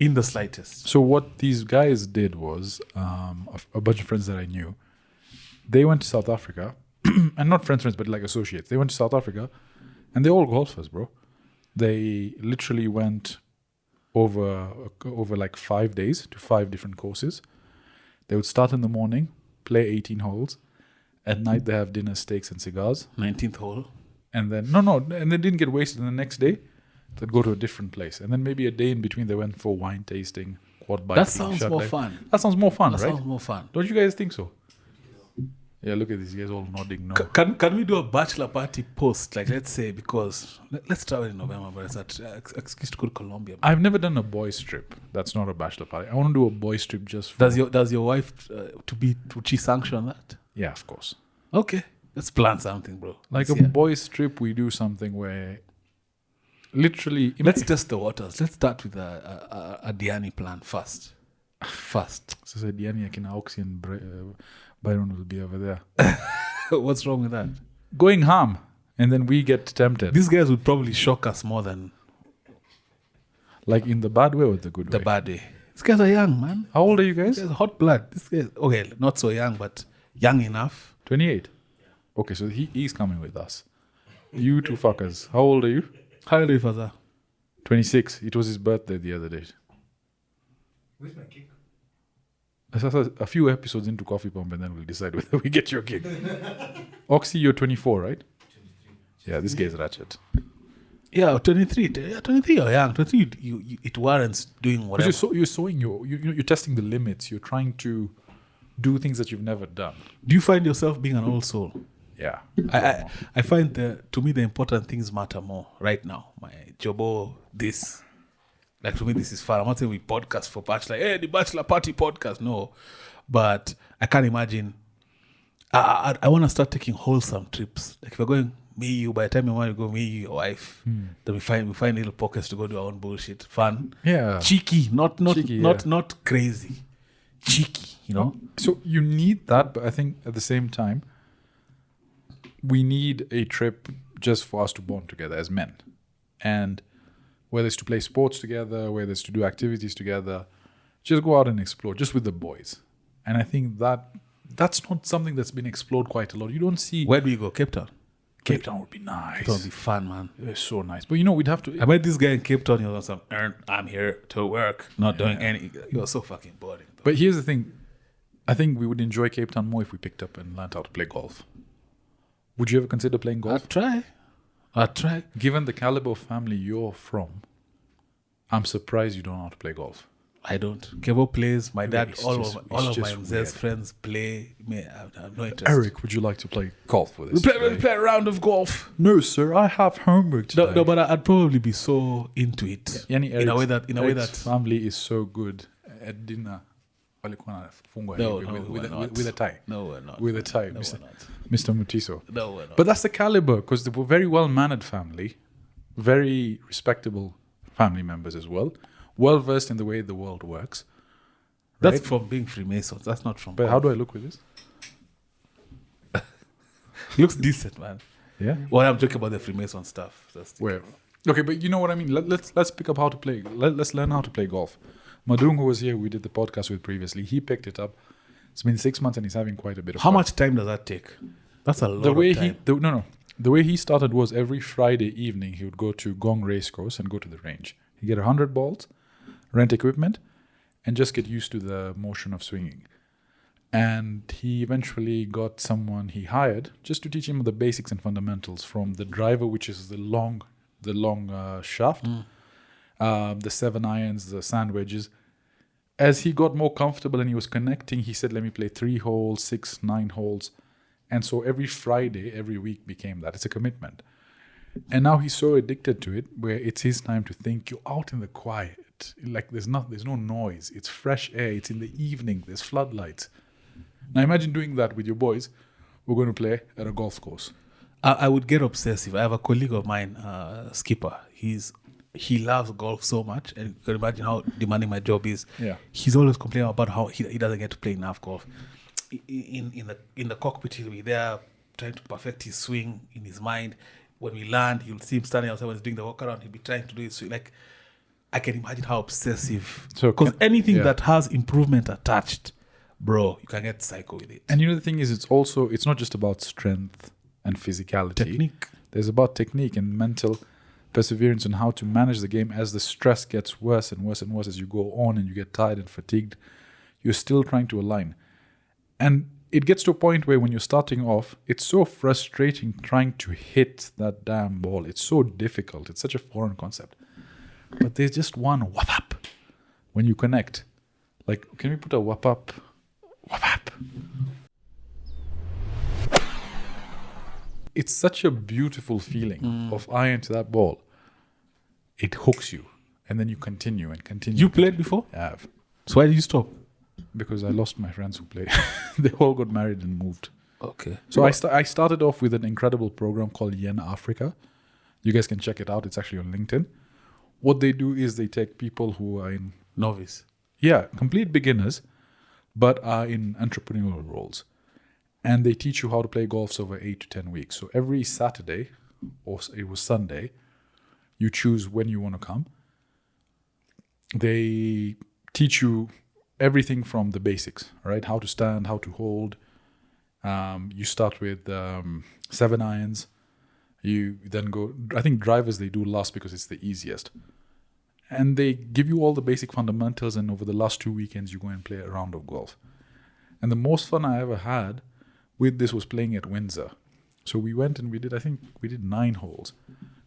In the slightest. So what these guys did was, a bunch of friends that I knew, they went to South Africa, and not friends, but like associates. They went to South Africa, and they're all golfers, bro. They literally went over like 5 days to 5 different courses. They would start in the morning, play 18 holes. At night, they have dinner, steaks, and cigars. 19th hole. And then, and they didn't get wasted. And the next day, they'd go to a different place. And then maybe a day in between, they went for wine tasting, quad biking. That sounds more fun. That sounds more fun, That right? sounds more fun. Don't you guys think so? Yeah, look at these guys all nodding no. Can we do a bachelor party post? Like, let's say, because let's travel in November, but it's at excuse to go to Colombia. I've never done a boys trip. That's not a bachelor party. I want to do a boys trip just for... Does your wife would she sanction that? Yeah, of course. Okay, let's plan something, bro. Like Let's a see. boys trip, we do something where literally... Let's test the waters. Let's start with a Diani plan first. So said Yanni Akina Oxy and Byron will be over there. What's wrong with that? Going ham, and then we get tempted. These guys would probably shock us more than Like in the bad way or the good the way? bad way. These guys are young, man. How old are you guys? These guys are hot blood. This guys, okay, not so young, but young enough. 28. Okay, so he's coming with us. You two fuckers. How old are you? How old are you, Faza? 26. It was his birthday the other day. Where's my cake? A few episodes into Coffee Pump and then we'll decide whether we get your cake. Oxy, you're 24, right? 23. Yeah, this guy's ratchet. Yeah, 23. Yeah, 23 or young. 23, you it warrants doing whatever. You're testing the limits. You're trying to do things that you've never done. Do you find yourself being an old soul? Yeah. I find to me the important things matter more right now. My jobo, this. Like to me, this is fun. I'm not saying we podcast for Bachelor. Hey, the Bachelor Party podcast. No. But I can't imagine. I want to start taking wholesome trips. Like if we're going, me, you, by the time you want to go, me, you, your wife, then we find little pockets to go do our own bullshit. Fun. Yeah. Cheeky. Not Cheeky, not crazy. Cheeky, you know? So you need that, but I think at the same time, we need a trip just for us to bond together as men. And whether it's to play sports together, whether it's to do activities together, just go out and explore, just with the boys. And I think that's not something that's been explored quite a lot. You don't see... Where do we go? Cape Town. Cape Town would be nice. Cape Town would be fun, man. It's so nice. But we'd have to... I met this guy in Cape Town. He was on some, I'm here to work, not doing any... He was so fucking boring. But here's the thing. I think we would enjoy Cape Town more if we picked up and learned how to play golf. Would you ever consider playing golf? I'd try. Given the caliber of family you're from, I'm surprised you don't know how to play golf. I don't. Kevo plays. My dad, It's all just- of it's my just Mz's weird. friends play. Me, I have no interest. Eric, would you like to play golf with us? we play a round of golf. No, sir. I have homework today. No, but I'd probably be so into it Yani in a way Eric's that family is so good at dinner. Walikuwa wanafungwa No, hivi we're not. with a tie. No, we're not. With a tie, No, Mr. we're not. Mr. Mutiso. No, we're not. But that's the caliber, because they were very well-mannered family, very respectable family members as well, well-versed in the way the world works. That's right? from being Freemasons. That's not from. But how do I look with this? Looks decent, man. Yeah. Well, I'm talking about the Freemason stuff. That's Where? Okay, but you know what I mean. Let's pick up how to play. Let's learn how to play golf. Madung, who was here, we did the podcast with previously. He picked it up. It's been 6 months and he's having quite a bit of How fun. much time does that take? That's a lot The way of time. the way he started was every Friday evening he would go to Gong Racecourse and go to the range. He'd get 100 balls, rent equipment, and just get used to the motion of swinging. And he eventually got someone he hired just to teach him the basics and fundamentals, from the driver, which is the long shaft, the 7 irons, the sand wedges. As he got more comfortable and he was connecting, he said, let me play 3 holes, 6, 9 holes. And so every Friday, every week became that. It's a commitment. And now he's so addicted to it, where it's his time to think. You're out in the quiet. Like there's no noise. It's fresh air. It's in the evening. There's floodlights. Now imagine doing that with your boys. We're going to play at a golf course. I would get obsessive. I have a colleague of mine, Skipper. He loves golf so much, and you can imagine how demanding my job is. Yeah. He's always complaining about how he doesn't get to play enough golf. In the cockpit, he'll be there trying to perfect his swing in his mind. When we land, you'll see him standing outside when he's doing the walk around. He'll be trying to do his swing. Like, I can imagine how obsessive. So because anything yeah. that has improvement attached, bro, you can get psycho with it. And you know the thing is, it's not just about strength and physicality. Technique. There's about technique and mental perseverance and how to manage the game as the stress gets worse and worse and worse as you go on and you get tired and fatigued. You're still trying to align. And it gets to a point where when you're starting off, it's so frustrating trying to hit that damn ball. It's so difficult. It's such a foreign concept. But there's just one whap up when you connect. Like, can we put a whap up? Whap up. It's such a beautiful feeling of iron to that ball. It hooks you. And then you continue and continue. You played before? I have. So why did you stop? Because I lost my friends who played. They all got married and moved. Okay. So I started off with an incredible program called Yen Africa. You guys can check it out. It's actually on LinkedIn. What they do is they take people who are in... Novice. Yeah, complete beginners, but are in entrepreneurial roles. And they teach you how to play golf over 8 to 10 weeks. So every Saturday, or it was Sunday, you choose when you want to come. They teach you everything from the basics, right? How to stand, how to hold. You start with 7 irons. You then go, I think drivers they do last because it's the easiest. And they give you all the basic fundamentals, and over the last 2 weekends, you go and play a round of golf. And the most fun I ever had with this was playing at Windsor. So we went and we did 9 holes.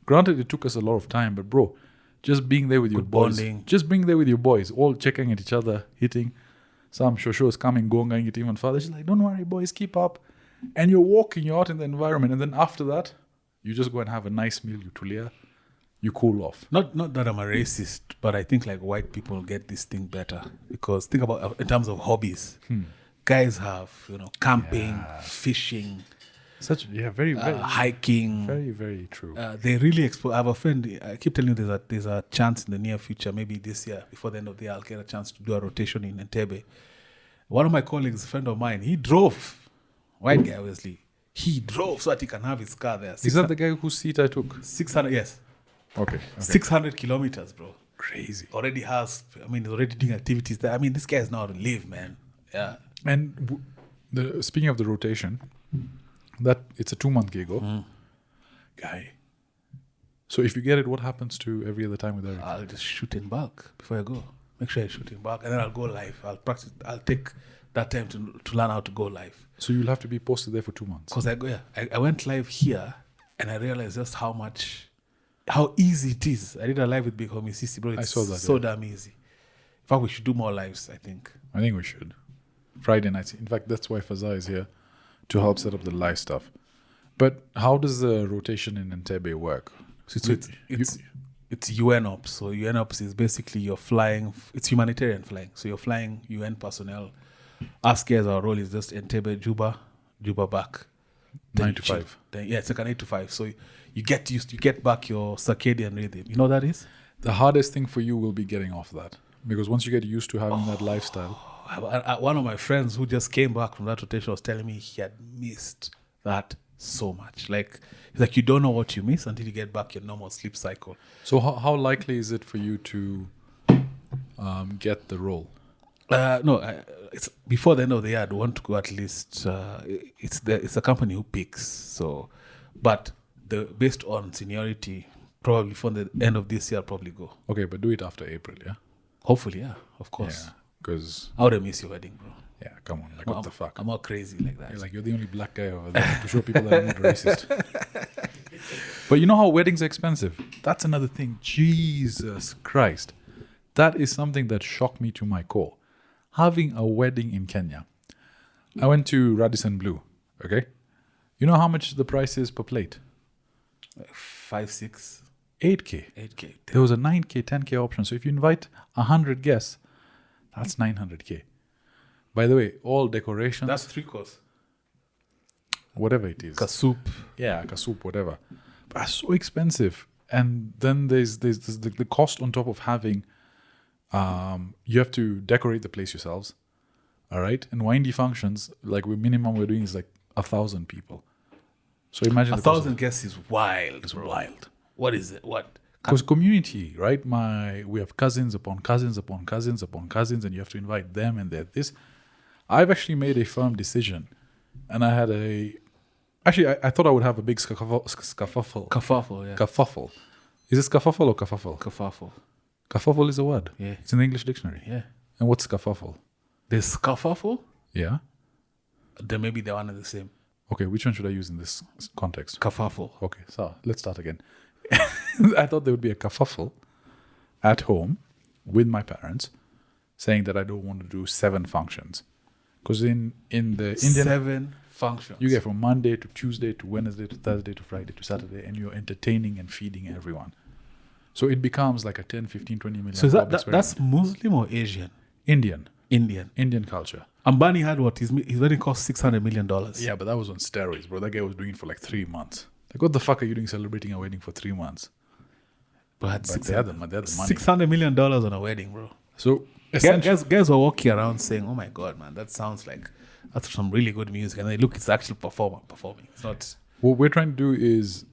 Granted, it took us a lot of time, but bro, just being there with your boys, bonding. just being there with your boys, all checking at each other, hitting. Some shosho is coming, going it even further. She's like, don't worry, boys, keep up. And you're walking, you're out in the environment. And then after that, you just go and have a nice meal, you tulia, you cool off. Not that I'm a racist, but I think like white people get this thing better. Because think about in terms of hobbies. Guys have, camping, fishing, Very, very, hiking. very, very true. They really explore. I have a friend. I keep telling you there's a chance in the near future, maybe this year, before the end of the year, I'll get a chance to do a rotation in Entebbe. One of my colleagues, a friend of mine, he drove. White guy, obviously. He drove so that he can have his car there. Is that the guy whose seat I took? 600? Yes. Okay. 600 kilometers, bro. Crazy. Already has. He's already doing activities there. This guy is now to live, man. Yeah. And speaking of the rotation, that it's a 2-month gig, guy. So if you get it, what happens to every other time with everything? I'll just shoot in bulk before I go. Make sure I shoot in bulk, and then I'll go live. I'll practice. I'll take that time to learn how to go live. So you'll have to be posted there for 2 months. Because I went live here, and I realized just how easy it is. I did a live with Big Homie Sisi, bro. It's I saw that, so yeah. damn easy. In fact, we should do more lives, I think. I think we should. Friday nights. In fact, that's why Fazza is here, to help set up the live stuff. But how does the rotation in Entebbe work? So it's UN Ops. So UN Ops is basically you're flying. It's humanitarian flying. So you're flying UN personnel. Us guys, our role is just Entebbe, Juba back. 9 to 5. It's like an 8 to 5. So you get back your circadian rhythm. You know what that is? The hardest thing for you will be getting off that. Because once you get used to having that lifestyle. One of my friends who just came back from that rotation was telling me he had missed that so much. Like, he's like, you don't know what you miss until you get back your normal sleep cycle. So how likely is it for you to get the role? No, it's before the end of the year. I'd want to go at least. It's a company who picks. So, but based on seniority, probably from the end of this year, I'll probably go. Okay, but do it after April, yeah? Hopefully, yeah, of course. Yeah, because, I would miss your wedding, bro. yeah, come on, like, what the fuck? I'm all crazy like that. You're like, you're the only black guy over there to show people that I'm not racist. But you know how weddings are expensive? That's another thing. Jesus Christ. That is something that shocked me to my core. Having a wedding in Kenya. I went to Radisson Blue, okay? You know how much the price is per plate? 5, 6, 8K. 8K. There was a 9K, 10K option. So if you invite 100 guests, that's 900K. By the way, all decorations, That's 3 course. whatever it is. Soup. Yeah, soup, whatever. But it's so expensive. And then there's the cost on top of having, you have to decorate the place yourselves. All right. And windy functions, like minimum we're doing is like 1,000 people. So imagine 1,000 guests is wild. It's bro. wild. What is it? What? Because community, right? We have cousins upon cousins upon cousins upon cousins, and you have to invite them and they're this. I've actually made a firm decision, and I had I thought I would have a big scuffle. Kerfuffle, yeah. Kerfuffle. Is it scuffle or kerfuffle? Kerfuffle. Kerfuffle is a word. Yeah. It's in the English dictionary. Yeah. And what's kerfuffle? There's kerfuffle. Yeah. Then maybe they're one and the same. Okay, which one should I use in this context? Kerfuffle. Okay, so let's start again. I thought there would be a kerfuffle at home with my parents saying that I don't want to do 7 functions. Because in the Indian... 7 functions. You get from Monday to Tuesday to Wednesday to Thursday to Friday to Saturday, and you're entertaining and feeding everyone. So it becomes like a 10, 15, 20 million. So that's Muslim or Asian? Indian culture. Ambani had what? His wedding cost $600 million. Yeah, but that was on steroids, bro. That guy was doing it for like 3 months. Like, what the fuck are you doing celebrating a wedding for 3 months? But they had the money. $600 million on a wedding, bro. So guys were walking around saying, "Oh my god, man, that sounds like that's some really good music." And they look, it's actually performing. It's not. What we're trying to do is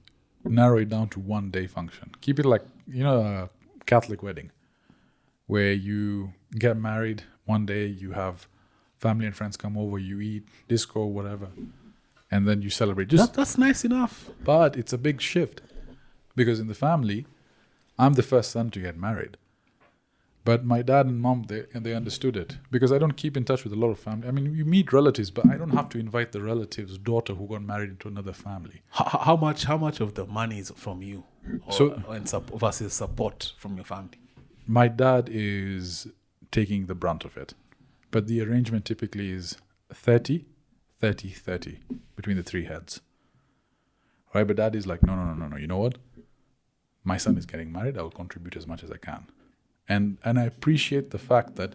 narrow it down to 1 day function. Keep it like, a Catholic wedding, where you get married one day, you have family and friends come over, you eat, disco, whatever, and then you celebrate. That's nice enough. But it's a big shift, because in the family, I'm the first son to get married. But my dad and mom, they understood it, because I don't keep in touch with a lot of family. I mean, you meet relatives, but I don't have to invite the relative's daughter who got married into another family. How much of the money is from you, versus support from your family? My dad is taking the brunt of it, but the arrangement typically is 30, 30, 30 between the 3 heads. Right? But dad is like, no. You know what? My son is getting married. I will contribute as much as I can. And I appreciate the fact that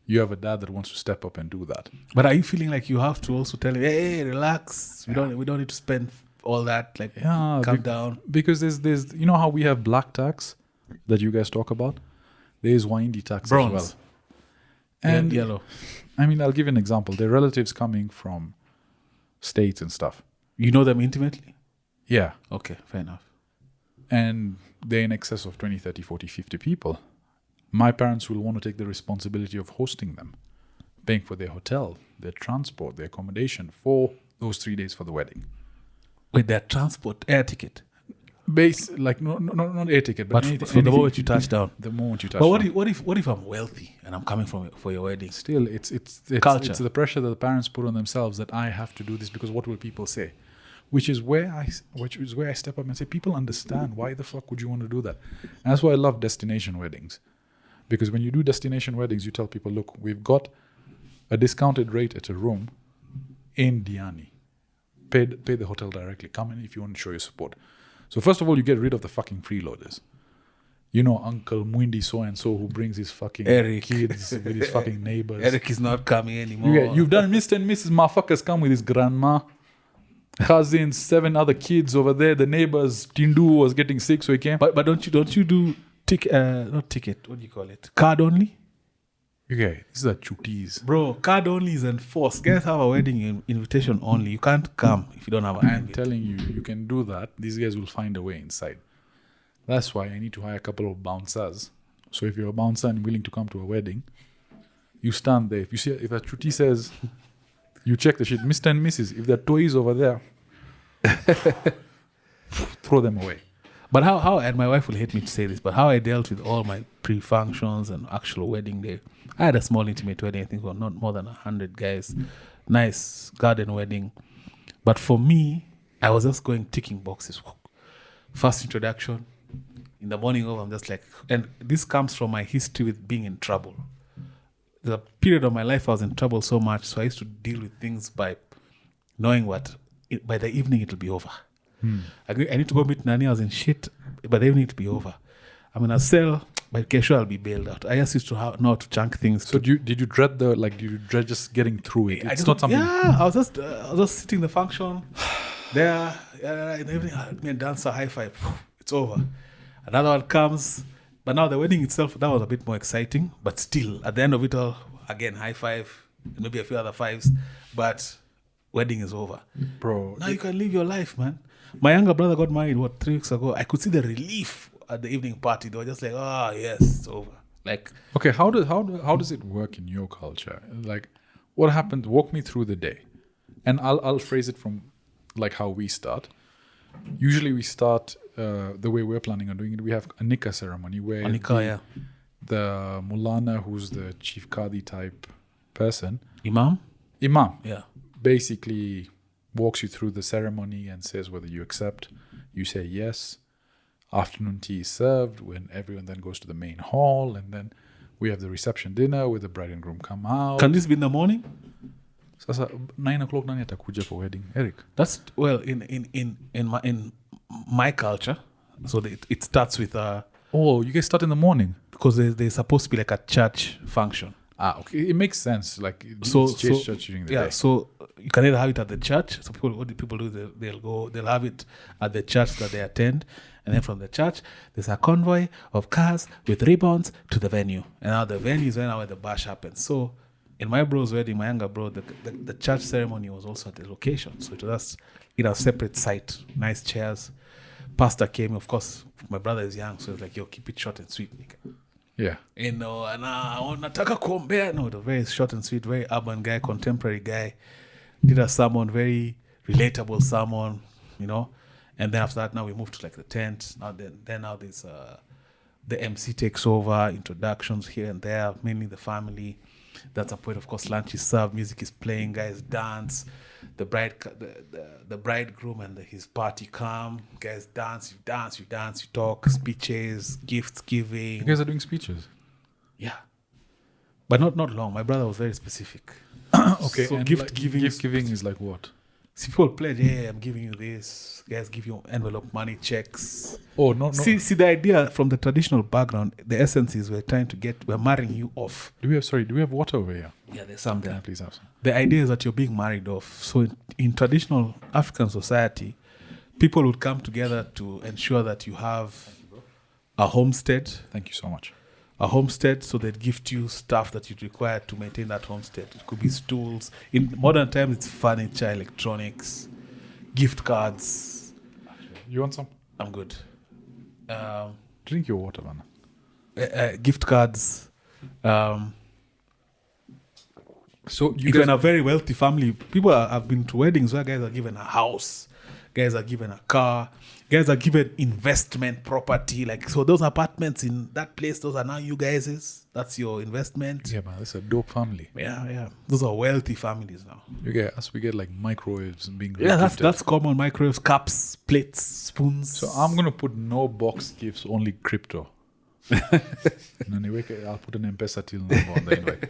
you have a dad that wants to step up and do that. But are you feeling like you have to also tell him, hey, relax. We don't need to spend all that. Like, calm down. Because there's how we have black tax that you guys talk about? There's windy tax Bronze. as well. And yellow. I mean, I'll give you an example. There are relatives coming from states and stuff. You know them intimately? Yeah. Okay, fair enough. And they're in excess of 20, 30, 40, 50 people. My parents will want to take the responsibility of hosting them, paying for their hotel, their transport, their accommodation for those 3 days for the wedding. With their transport, air ticket? Not air ticket, but anything, the moment you touch down. The moment you touch down. But what if I'm wealthy and I'm coming for your wedding? Still, it's culture. It's the pressure that the parents put on themselves that I have to do this because what will people say? Which is where I step up and say, people understand. Why the fuck would you want to do that? And that's why I love destination weddings. Because when you do destination weddings, you tell people, look, we've got a discounted rate at a room in Diani. Pay the hotel directly. Come in if you want to show your support. So first of all, you get rid of the fucking freeloaders. Uncle Mwindi so-and-so who brings his fucking kids with his fucking neighbors. Eric is not coming anymore. You've done Mr. and Mrs. Motherfuckers come with his grandma. Cousins, 7 other kids over there. The neighbors, Tindu was getting sick, so he came. But don't you do not ticket? What do you call it? Card only? Okay, these are chutis. Bro, card only is enforced. Guys have a wedding invitation only. You can't come if you don't have an I'm telling you, you can do that. These guys will find a way inside. That's why I need to hire a couple of bouncers. So if you're a bouncer and willing to come to a wedding, You stand there. If you see, if a chuti says, you check the shit, Mr. and Mrs. If there are toys over there, throw them away. But how, and my wife will hate me to say this, but how I dealt with all my pre-functions and actual wedding day, I had a small intimate wedding, I think, well, not more than 100 guys. Nice garden wedding. But for me, I was just going ticking boxes. First introduction. In the morning of, I'm just like, and this comes from my history with being in trouble. There's a period of my life I was in trouble so much, so I used to deal with things by knowing by the evening it'll be over. I need to go meet Nani. I was in shit, but the evening it'll be over. I'm in a cell, but sure I'll be bailed out. I just used to know how to chunk things. So did you dread just getting through it? It's not something. Yeah, I was just sitting the function there. In the evening, me and dancer high five. It's over. Another one comes, but now the wedding itself, that was a bit more exciting. But still, at the end of it all, again high five, and maybe a few other fives, but wedding is over, Bro. Now you can live your life, man. My younger brother got married 3 weeks ago. I could see the relief at the evening party. They were just like, "Oh yes, it's over." Like, okay, how does it work in your culture? Like, what happened? Walk me through the day, and I'll phrase it from like how we start. Usually, we start the way we're planning on doing it. We have a nikah ceremony where the Mulana, who's the chief Qadi type person, Imam, yeah, basically walks you through the ceremony and says whether you accept. You say yes. Afternoon tea is served when everyone then goes to the main hall, and then we have the reception dinner where the bride and groom come out. Can this be in the morning? Sasa 9 o'clock nani atakuja for wedding, Eric? That's well in my culture. So it starts with Oh, you guys start in the morning because there's supposed to be like a church function. Okay, it makes sense. Like So church during the day. so you can either have it at the church. So what do people do? They'll have it at the church that they attend, and then from the church there's a convoy of cars with ribbons to the venue, and now the venue is where the bash happens. So in my bro's wedding, my younger bro, the church ceremony was also at the location, so it was in a separate site, nice chairs. Pastor came, of course. My brother is young, so he's like, "Yo, keep it short and sweet, nigga." Yeah. And nataka kuombea. No, the very short and sweet, very urban guy, contemporary guy. Did a sermon, very relatable sermon, And then after that, now we moved to like the tent. Now there's the MC takes over, introductions here and there, mainly the family. That's a point. Of course, lunch is served, music is playing, guys dance. The bridegroom and his party come. Guys dance, you talk, speeches, gifts giving. You guys are doing speeches. Yeah, but not long. My brother was very specific. Okay, so and gift giving is like what? See, people pledge, "Hey, I'm giving you this." Guys give you envelope money, checks. Oh no. See the idea from the traditional background. The essence is we're marrying you off. Do we have water over here? Yeah, there's some Can I there. please have some? The idea is that you're being married off. So in traditional African society, people would come together to ensure that you have a homestead. Thank you so much. A homestead, so they'd gift you stuff that you'd require to maintain that homestead. It could be stools. In modern times, it's furniture, electronics, gift cards. You want some? I'm good. Drink your water, man. Gift cards. So If you're in a very wealthy family, people have been to weddings where guys are given a house, guys are given a car, guys are given investment property. Like, so those apartments in that place, those are now you guys's. That's your investment. Yeah, man, that's a dope family. Yeah. Those are wealthy families now. We get like microwaves being Yeah, gifted. that's common. Microwaves, cups, plates, spoons. So I'm gonna put no box gifts, only crypto. Anyway, I'll put an M-Pesa till number on the invite.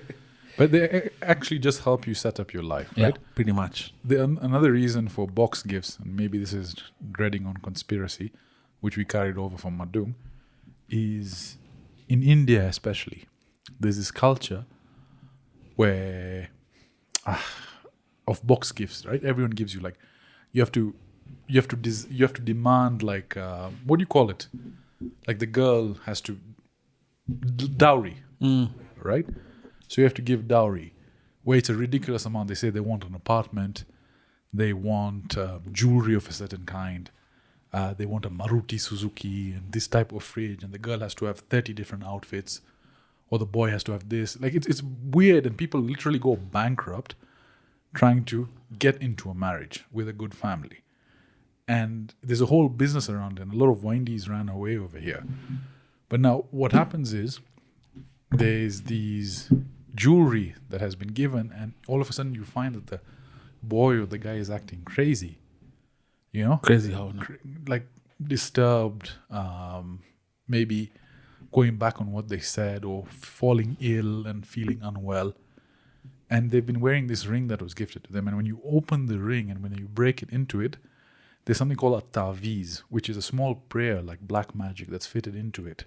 But they actually just help you set up your life, right? Yeah, pretty much. Another reason for box gifts, and maybe this is dreading on conspiracy, which we carried over from Madung, is in India especially, there's this culture where of box gifts, right? Everyone gives you like you have to demand like what do you call it? Like the girl has to dowry, right? So you have to give dowry, where it's a ridiculous amount. They say they want an apartment, they want jewelry of a certain kind, they want a Maruti Suzuki and this type of fridge, and the girl has to have 30 different outfits. or the boy has to have this. Like it's weird, and people literally go bankrupt trying to get into a marriage with a good family. And there's a whole business around it, and a lot of windies ran away over here. But now what happens is there's these jewelry that has been given, and all of a sudden you find that the boy or the guy is acting crazy. You know? Crazy how? No? Like disturbed, maybe going back on what they said, or falling ill and feeling unwell. And they've been wearing this ring that was gifted to them. And when you open the ring and when you break it into it, there's something called a taviz, which is a small prayer like black magic that's fitted into it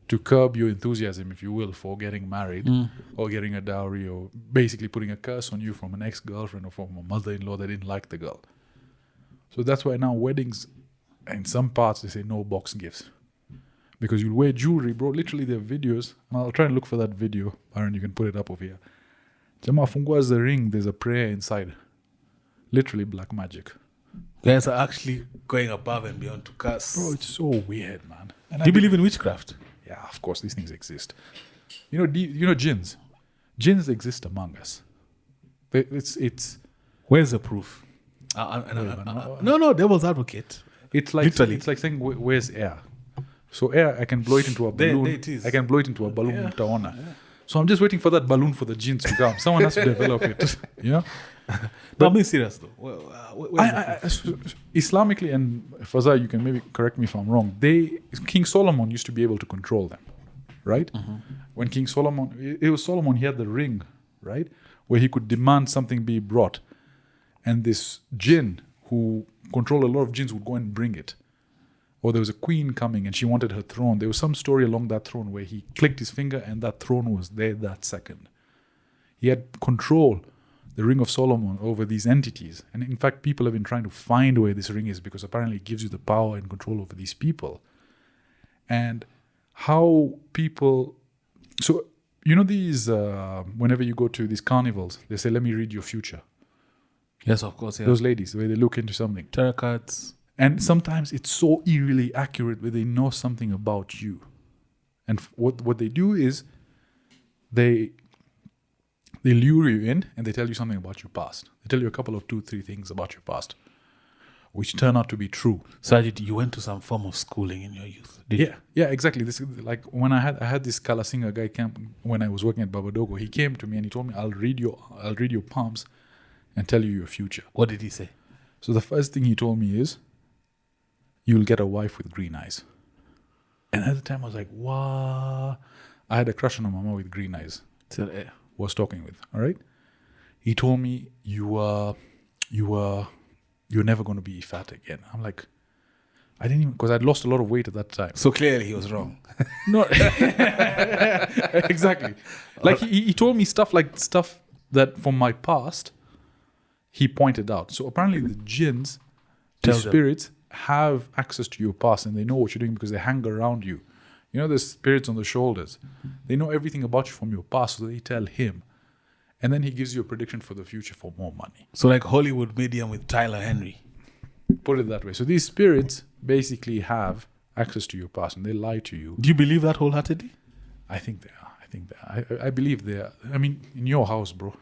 to curb your enthusiasm, if you will, for getting married or getting a dowry, or basically putting a curse on you from an ex-girlfriend or from a mother-in-law that didn't like the girl. So that's why now weddings, in some parts, they say no box gifts. Because you'll wear jewelry, bro. Literally, there are videos. And I'll try and look for that video. Aaron, you can put it up over here. Jama fungua's the ring. There's a prayer inside. Literally black magic. Guys are actually going above and beyond to curse. Bro, it's so weird, man. And Do you believe in witchcraft? Yeah, of course, these things exist. You know jinns? Jinns exist among us. It's Where's the proof? No, devil's advocate. It's like Literally. It's like saying where's air? So air, I can blow it into a balloon. There it is. I can blow it into a balloon. Yeah. Utaona. So I'm just waiting for that balloon for the jinns to come. Someone has to develop it. You know? But I'm being serious though. Islamically, and Fazal, you can maybe correct me if I'm wrong. King Solomon used to be able to control them, right? When King Solomon, it was Solomon, he had the ring, right, where he could demand something be brought, and this jinn who controlled a lot of jinns would go and bring it. Or there was a queen coming and she wanted her throne. There was some story along that throne where he clicked his finger and that throne was there that second. He had control, the ring of Solomon, over these entities. And in fact, people have been trying to find where this ring is, because apparently it gives you the power and control over these people. And how people... So, you know these... whenever you go to these carnivals, they say, let me read your future. Yes, of course. Yeah. Those ladies, where they look into something. Tarot cards. And sometimes it's so eerily accurate where they know something about you. And what they do is they lure you in and they tell you something about your past. They tell you a couple of 2-3 things about your past, which turn out to be true. Sajid, you went to some form of schooling in your youth. Did you? Yeah, exactly. This like when I had this Kalasinga guy camp when I was working at Babadogo. He came to me and he told me, I'll read your palms and tell you your future. What did he say? So the first thing he told me is, you'll get a wife with green eyes. And at the time I was like, what? I had a crush on a mama with green eyes. So, Was talking with, all right? He told me, you're never going to be fat again. I'm like, I didn't even, because I'd lost a lot of weight at that time. so clearly he was wrong. No, exactly. Like he told me stuff that from my past, he pointed out. So apparently the jinns, the Tell them. spirits, have access to your past and they know what you're doing because they hang around you. You know, the spirits on the shoulders. They know everything about you from your past, so they tell him. And then he gives you a prediction for the future for more money. So like Hollywood medium with Tyler Henry. Put it that way. So these spirits basically have access to your past and they lie to you. Do you believe that wholeheartedly? I think they are. I believe they are. I mean, in your house, bro.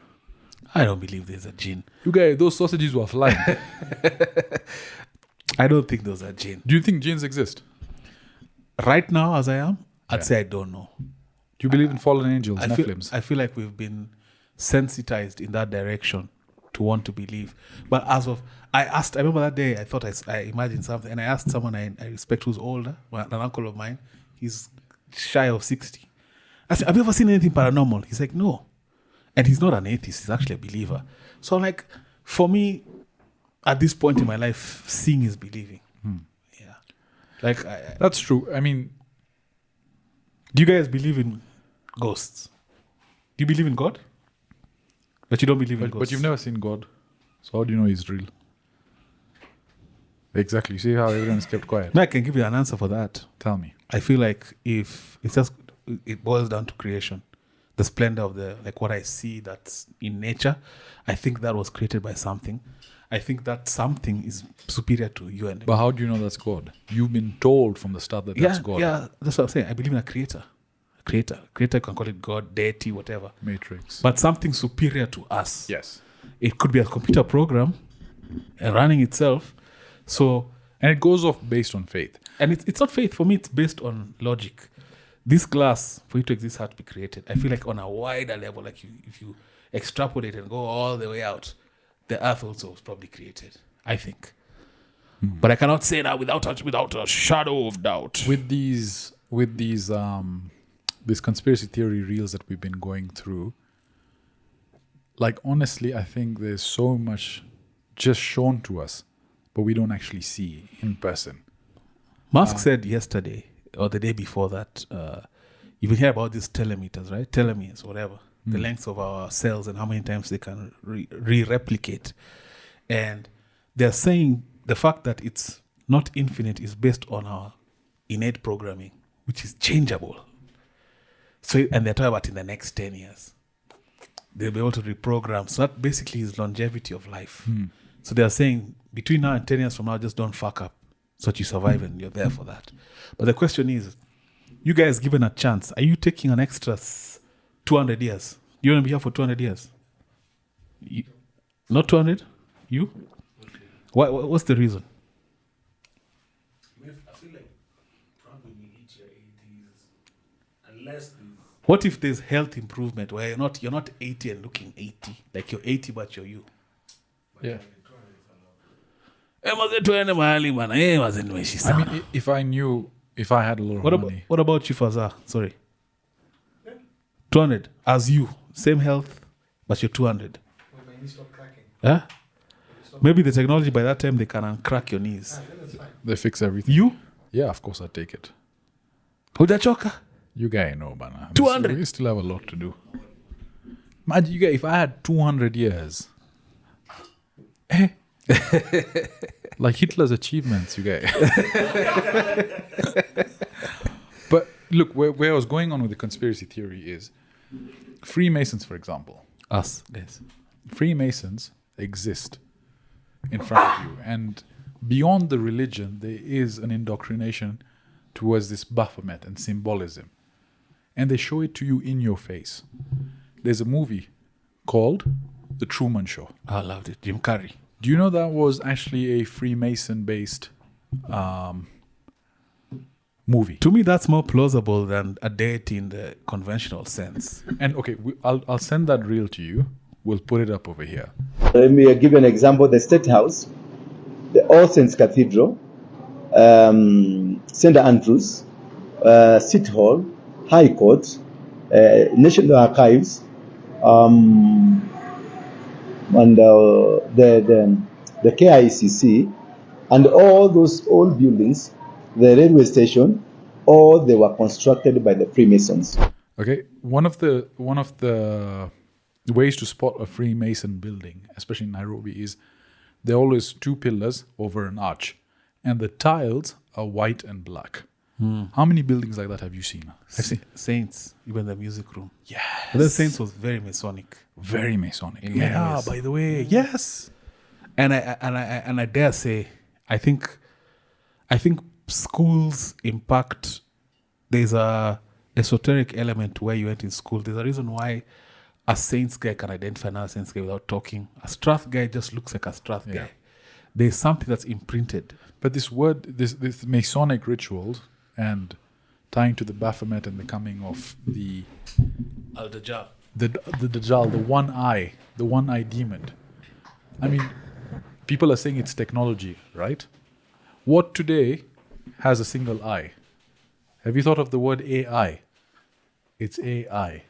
I don't believe there's a Jinn. You guys, those sausages were flying. I don't think those are Jinn. Do you think jinns exist? Right now, as I am, I'd Yeah. say I don't know. Do you believe in fallen angels, I Nephilims? feel like we've been sensitized in that direction to want to believe. But as of, I remember that day, I thought I imagined something, and I asked someone I respect who's older, an uncle of mine, he's shy of 60. I said, have you ever seen anything paranormal? He's like, no. And he's not an atheist, he's actually a believer. So I'm like, for me, at this point in my life, seeing is believing. Yeah. Like, That's true. I mean, do you guys believe in ghosts? Do you believe in God? But you don't believe in ghosts. but you've never seen God. So how do you know he's real? Exactly. See how everyone's kept quiet? No, I can give you an answer for that. Tell me. I feel like if it's just, it boils down to creation, the splendor of like what I see that's in nature, I think that was created by something. I think that something is superior to you and But how do you know that's God? You've been told from the start that that's God. Yeah, that's what I'm saying. I believe in a creator Creator. Creator, you can call it God, deity, whatever. Matrix. But something superior to us. Yes. It could be a computer program running itself. So, And it goes off based on faith. and it's not faith. For me, it's based on logic. This glass, for it to exist, had to be created. I feel like on a wider level, like if you extrapolate and go all the way out, the earth also was probably created, I think. But I cannot say that without a shadow of doubt. With these conspiracy theory reels that we've been going through, like honestly, I think there's so much just shown to us, but we don't actually see in person. Musk said yesterday or the day before that, you will hear about these telemeters, right? Telomeres, whatever. The length of our cells and how many times they can re-replicate. And they're saying the fact that it's not infinite is based on our innate programming, which is changeable. So, and they're talking about in the next 10 years, they'll be able to reprogram. So that basically is longevity of life. So they're saying between now and 10 years from now, just don't fuck up so that you survive and you're there for that. But the question is, you guys given a chance, are you taking an extra 200 years? You want to be here for 200 years? Not 200? You? What's the reason? I feel like probably you hit your 80s, unless there's What if there's health improvement where you're not 80 and looking 80, like you're 80 but you're you? Yeah. I mean, If I had a lot of money. what about you, Fazar? Sorry. 200 as you, same health, but you're 200. when you stop cracking. Huh? Maybe the technology by that time they can uncrack your knees. Then it's fine. They fix everything. You? Yeah, of course I'd take it. Hudachoka? You guys know, Bana. 200. We still have a lot to do. Imagine, you guys, if I had 200 years, like Hitler's achievements, you guys. But look, where I was going on with the conspiracy theory is Freemasons, for example. Us. Yes. Freemasons exist in front of you, and beyond the religion, there is an indoctrination towards this Baphomet and symbolism, and they show it to you in your face. There's a movie called The Truman Show. I loved it. Jim Carrey. Do you know that was actually a Freemason-based movie? To me, that's more plausible than a deity in the conventional sense. And okay, I'll send that reel to you. We'll put it up over here. Let me give you an example. The State House, the All Saints Cathedral, St. Andrews, City Hall, High Court, National Archives, and the KICC, and all those old buildings, the railway station, all they were constructed by the Freemasons. Okay, one of the ways to spot a Freemason building, especially in Nairobi, is there are always two pillars over an arch, and the tiles are white and black. How many buildings like that have you seen? I've seen Saints, even the music room. Yeah, But then Saints was very Masonic. very Masonic. In many Yeah, ways. by the way, yes. And I dare say, I think schools impact. There's a esoteric element where you went in school. There's a reason why a Saints guy can identify another Saints guy without talking. A Strath guy just looks like a Strath guy. There's something that's imprinted. But this Masonic rituals and tying to the Baphomet and the coming of the Al-Dajjal. the Dajjal, the one eye demon. I mean, people are saying it's technology, right? What today has a single eye? Have you thought of the word AI? It's AI.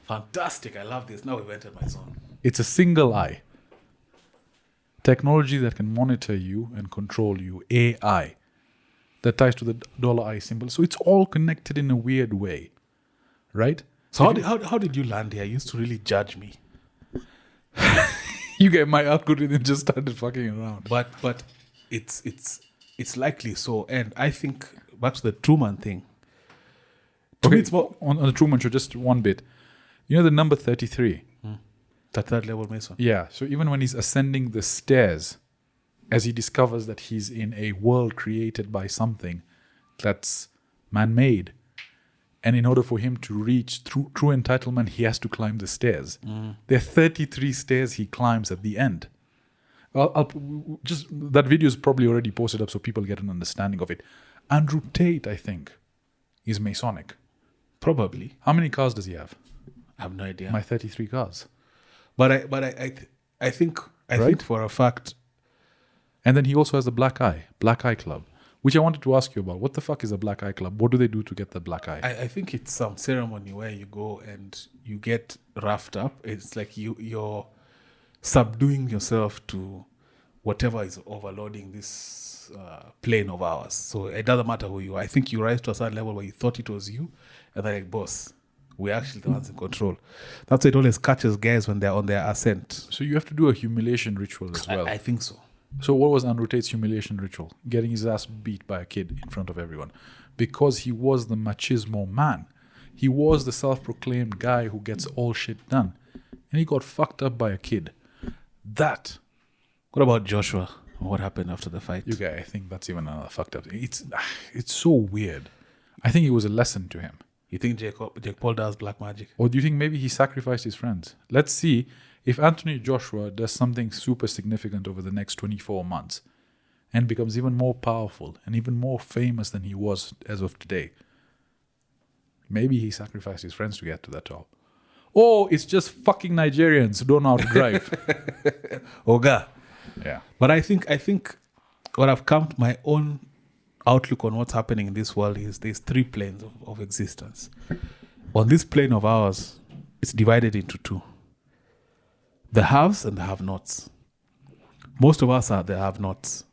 Fantastic. I love this. Now we've entered my zone. It's a single eye. Technology that can monitor you and control you. AI. That ties to the dollar I symbol. So it's all connected in a weird way, right? So how did you land here? You used to really judge me. You get my algorithm just started fucking around. But it's likely so. And I think back to the Truman thing. To me, it's more on the Truman Show, just one bit. You know the number 33? the third level Mason. Yeah. So even when he's ascending the stairs, as he discovers that he's in a world created by something that's man-made, And in order for him to reach true entitlement, he has to climb the stairs. There are 33 stairs he climbs at the end. Just that video is probably already posted up so people get an understanding of it. Andrew Tate, I think, is Masonic. Probably. How many cars does he have? I have no idea. My 33 cars. But I think for a fact. And then he also has the Black Eye Club, which I wanted to ask you about. What the fuck is a Black Eye Club? What do they do to get the Black Eye? I think it's some ceremony where you go and you get roughed up. It's like you're subduing yourself to whatever is overloading this plane of ours. So it doesn't matter who you are. I think you rise to a certain level where you thought it was you, and they're like, boss, we're actually the ones in control. That's why it always catches guys when they're on their ascent. So you have to do a humiliation ritual as well. I think so. So what was Andrew Tate's humiliation ritual? Getting his ass beat by a kid in front of everyone. Because he was the machismo man. He was the self-proclaimed guy who gets all shit done. And he got fucked up by a kid. That. What about Joshua? What happened after the fight? You guys, I think that's even another fucked up. It's so weird. I think it was a lesson to him. You think Jake Paul does black magic? Or do you think maybe he sacrificed his friends? Let's see if Anthony Joshua does something super significant over the next 24 months and becomes even more powerful and even more famous than he was as of today. Maybe he sacrificed his friends to get to that top. Or it's just fucking Nigerians who don't know how to drive. Oga. Yeah. But I think what I've come to my own outlook on what's happening in this world is there's three planes of existence. On this plane of ours, it's divided into two. The haves and the have-nots. Most of us are the have-nots.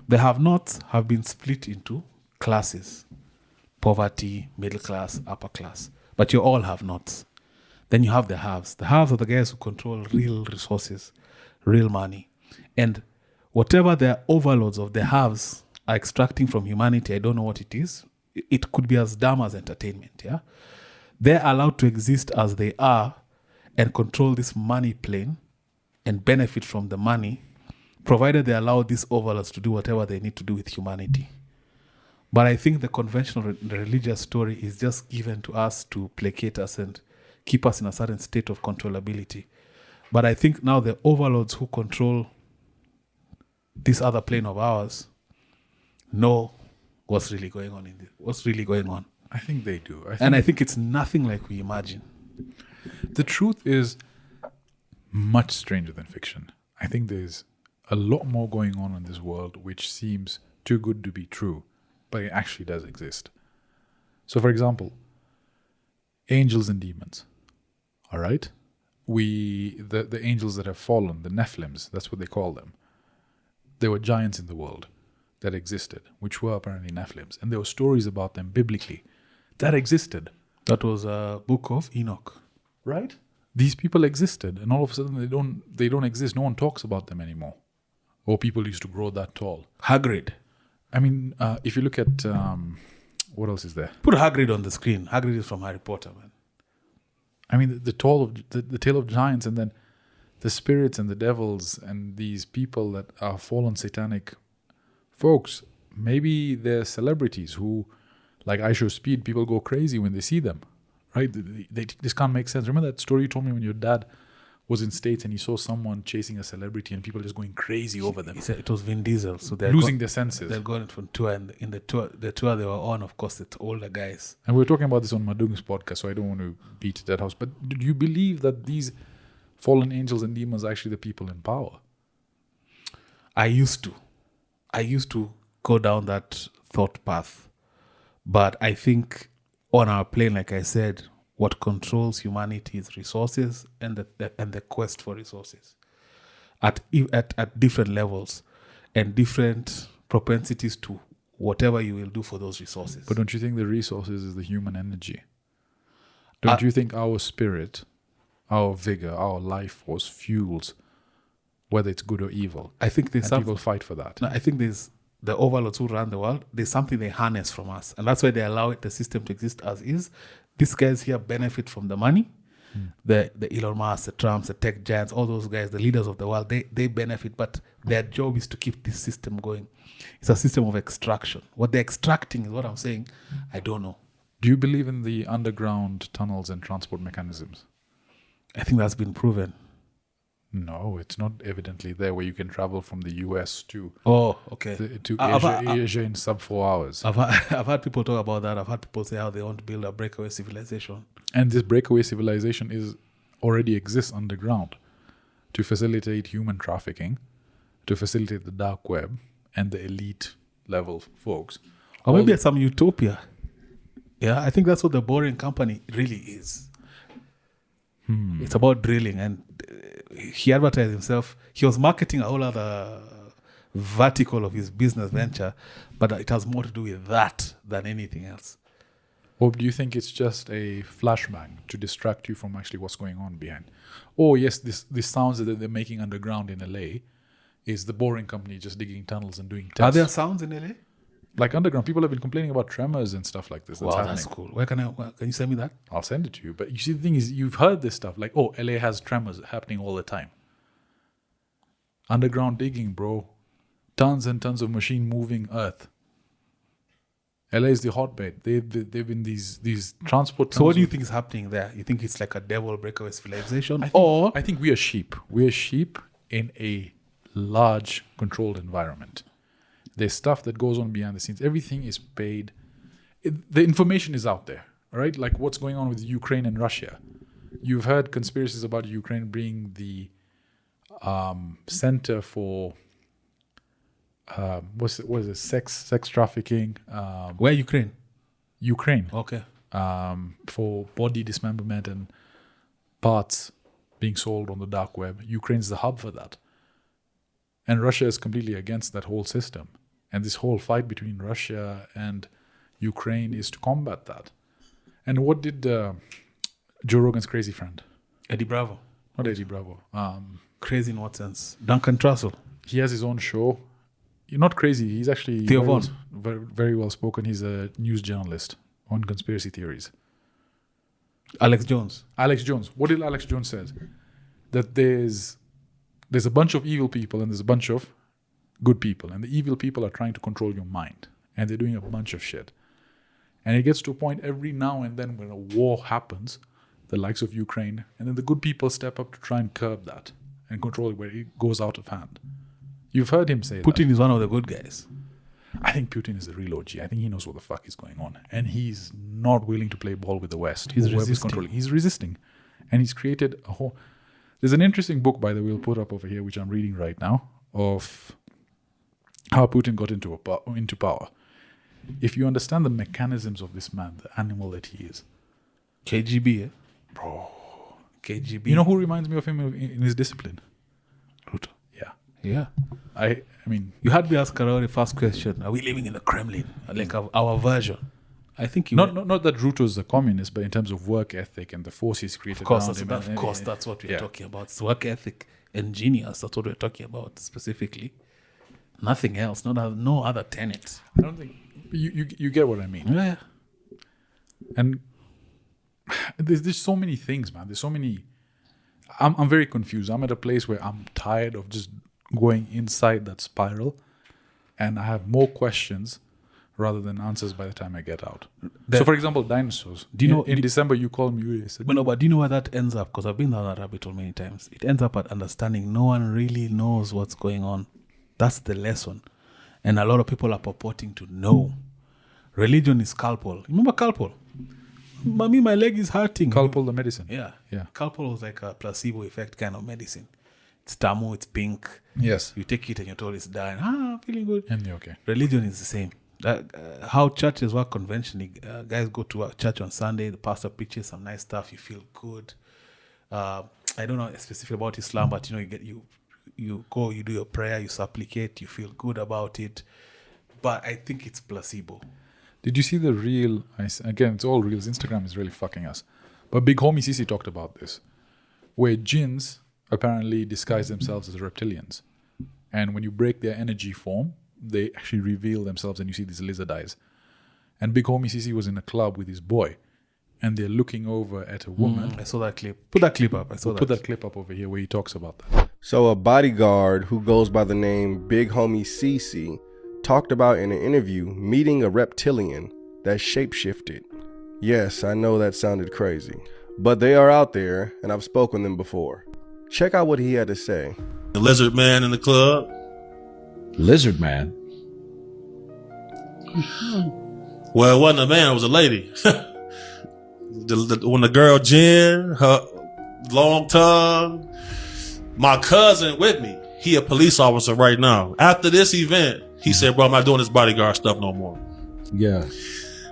The have-nots have been split into classes. Poverty, middle class, upper class. But you all have-nots. Then you have the haves. The haves are the guys who control real resources, real money. And whatever the overlords of the haves are extracting from humanity, I don't know what it is. It could be as dumb as entertainment, yeah? They're allowed to exist as they are and control this money plane and benefit from the money, provided they allow these overlords to do whatever they need to do with humanity. But I think the conventional religious story is just given to us to placate us and keep us in a certain state of controllability. But I think now the overlords who control this other plane of ours know what's really going on. I think they do. I think it's nothing like we imagine. The truth is much stranger than fiction. I think there's a lot more going on in this world which seems too good to be true, but it actually does exist. So, for example, angels and demons. All right? The angels that have fallen, the Nephilims, that's what they call them. There were giants in the world that existed, which were apparently Nephilims. And there were stories about them biblically that existed. That was a book of Enoch. Right? These people existed, and all of a sudden they don't exist. No one talks about them anymore. Or people used to grow that tall. Hagrid. I mean, if you look at what else is there? Put Hagrid on the screen. Hagrid is from Harry Potter, man. I mean, the tale of giants, and then the spirits and the devils and these people that are fallen satanic folks. Maybe they're celebrities who, like I Show Speed, people go crazy when they see them. Right? This can't make sense. Remember that story you told me when your dad was in States and he saw someone chasing a celebrity and people just going crazy over them? He said it was Vin Diesel. So they're losing their senses. They're going from tour, and in the tour they were on, of course, it's older guys. And we were talking about this on Madung's podcast, so I don't want to beat that house. But do you believe that these fallen angels and demons are actually the people in power? I used to go down that thought path. But I think on our plane, like I said, what controls humanity is resources and the quest for resources at different levels and different propensities to whatever you will do for those resources. But don't you think the resources is the human energy? Don't you think our spirit, our vigor, our life force fuels whether it's good or evil? I think there's people fight for that. No, I think there's the overlords who run the world, there's something they harness from us. And that's why they allow the system to exist as is. These guys here benefit from the money. The Elon Musk, the Trumps, the tech giants, all those guys, the leaders of the world, they benefit, but their job is to keep this system going. It's a system of extraction. What they're extracting is what I'm saying, I don't know. Do you believe in the underground tunnels and transport mechanisms? I think that's been proven. No, it's not evidently there where you can travel from the US to Oh, okay. Asia in sub 4 hours. I've had people talk about that. I've had people say how they want to build a breakaway civilization. And this breakaway civilization already exists underground to facilitate human trafficking, to facilitate the dark web and the elite level folks. Or maybe it's some utopia. Yeah, I think that's what the Boring Company really is. It's about drilling, and he advertised himself. He was marketing a whole other vertical of his business venture, but it has more to do with that than anything else. Or do you think it's just a flashbang to distract you from actually what's going on behind? Oh, yes, this sounds that they're making underground in LA is the Boring Company just digging tunnels and doing tests. Are there sounds in LA? Like underground, people have been complaining about tremors and stuff like this. That's cool. Where can you send me that? I'll send it to you. But you see, the thing is, you've heard this stuff like, oh, LA has tremors happening all the time. Underground digging, bro. Tons and tons of machine moving earth. LA is the hotbed. They've been these transport. So what do you think is happening there? You think it's like a devil breakaway civilization? I think we are sheep. We are sheep in a large controlled environment. There's stuff that goes on behind the scenes. Everything is paid. The information is out there, all right? Like what's going on with Ukraine and Russia. You've heard conspiracies about Ukraine being the center for what is it? Sex trafficking. Where Ukraine? Ukraine. Okay. For body dismemberment and parts being sold on the dark web. Ukraine's the hub for that. And Russia is completely against that whole system. And this whole fight between Russia and Ukraine is to combat that. And what did Joe Rogan's crazy friend? Eddie Bravo. Not Eddie Bravo. Crazy in what sense? Duncan Trussell. He has his own show. You're not crazy. He's actually very well spoken. He's a news journalist on conspiracy theories. Alex Jones. What did Alex Jones say? That there's a bunch of evil people and there's a bunch of good people. And the evil people are trying to control your mind. And they're doing a bunch of shit. And it gets to a point every now and then when a war happens, the likes of Ukraine, and then the good people step up to try and curb that and control it where it goes out of hand. You've heard him say Putin is one of the good guys. I think Putin is the real OG. I think he knows what the fuck is going on. And he's not willing to play ball with the West. He's resisting. He's resisting. And he's created a whole... There's an interesting book, by the way, we'll put up over here, which I'm reading right now, of how Putin got into power. If you understand the mechanisms of this man, the animal that he is. KGB, eh? Bro. KGB. You know who reminds me of him in his discipline? Ruto. Yeah. Yeah. I mean... You had me ask around the first question, are we living in the Kremlin? Like our version. I think not that Ruto's a communist, but in terms of work ethic and the force he's created. Of course, that's what we're talking about. It's work ethic and genius. That's what we're talking about specifically. Nothing else. No other tenet. I don't think you get what I mean. Yeah. And there's so many things, man. There's so many. I'm very confused. I'm at a place where I'm tired of just going inside that spiral, and I have more questions rather than answers by the time I get out. So, for example, dinosaurs. Do you know in December you called me? You said, but do you know where that ends up? Because I've been down that rabbit hole many times. It ends up at understanding no one really knows what's going on. That's the lesson, and a lot of people are purporting to know. Religion is Calpol. Remember Calpol? Mommy, my leg is hurting. Calpol, the medicine. Yeah. Yeah. Calpol was like a placebo effect kind of medicine. It's tamu, it's pink. Yes. You take it and you're told it's dying. I'm feeling good. And you're okay. Religion is the same. How churches work conventionally. Guys go to a church on Sunday. The pastor preaches some nice stuff. You feel good. I don't know specifically about Islam, but you go, you do your prayer, you supplicate, you feel good about it. But I think it's placebo. Did you see the reel? Again, it's all reels. Instagram is really fucking us. But Big Homie Sisi talked about this, where jinns apparently disguise themselves as reptilians. And when you break their energy form, they actually reveal themselves and you see these lizard eyes. And Big Homie Sisi was in a club with his boy and they're looking over at a woman. I saw that clip. Put that clip up. Put that clip up over here where he talks about that. So a bodyguard who goes by the name Big Homie CC talked about in an interview meeting a reptilian that shapeshifted. Yes, I know that sounded crazy, but they are out there, and I've spoken with them before. Check out what he had to say. The lizard man in the club. Lizard man? Well, it wasn't a man, it was a lady. When the girl Jinn, her long tongue, my cousin with me, he a police officer right now. After this event, he said, bro, I'm not doing this bodyguard stuff no more. Yeah.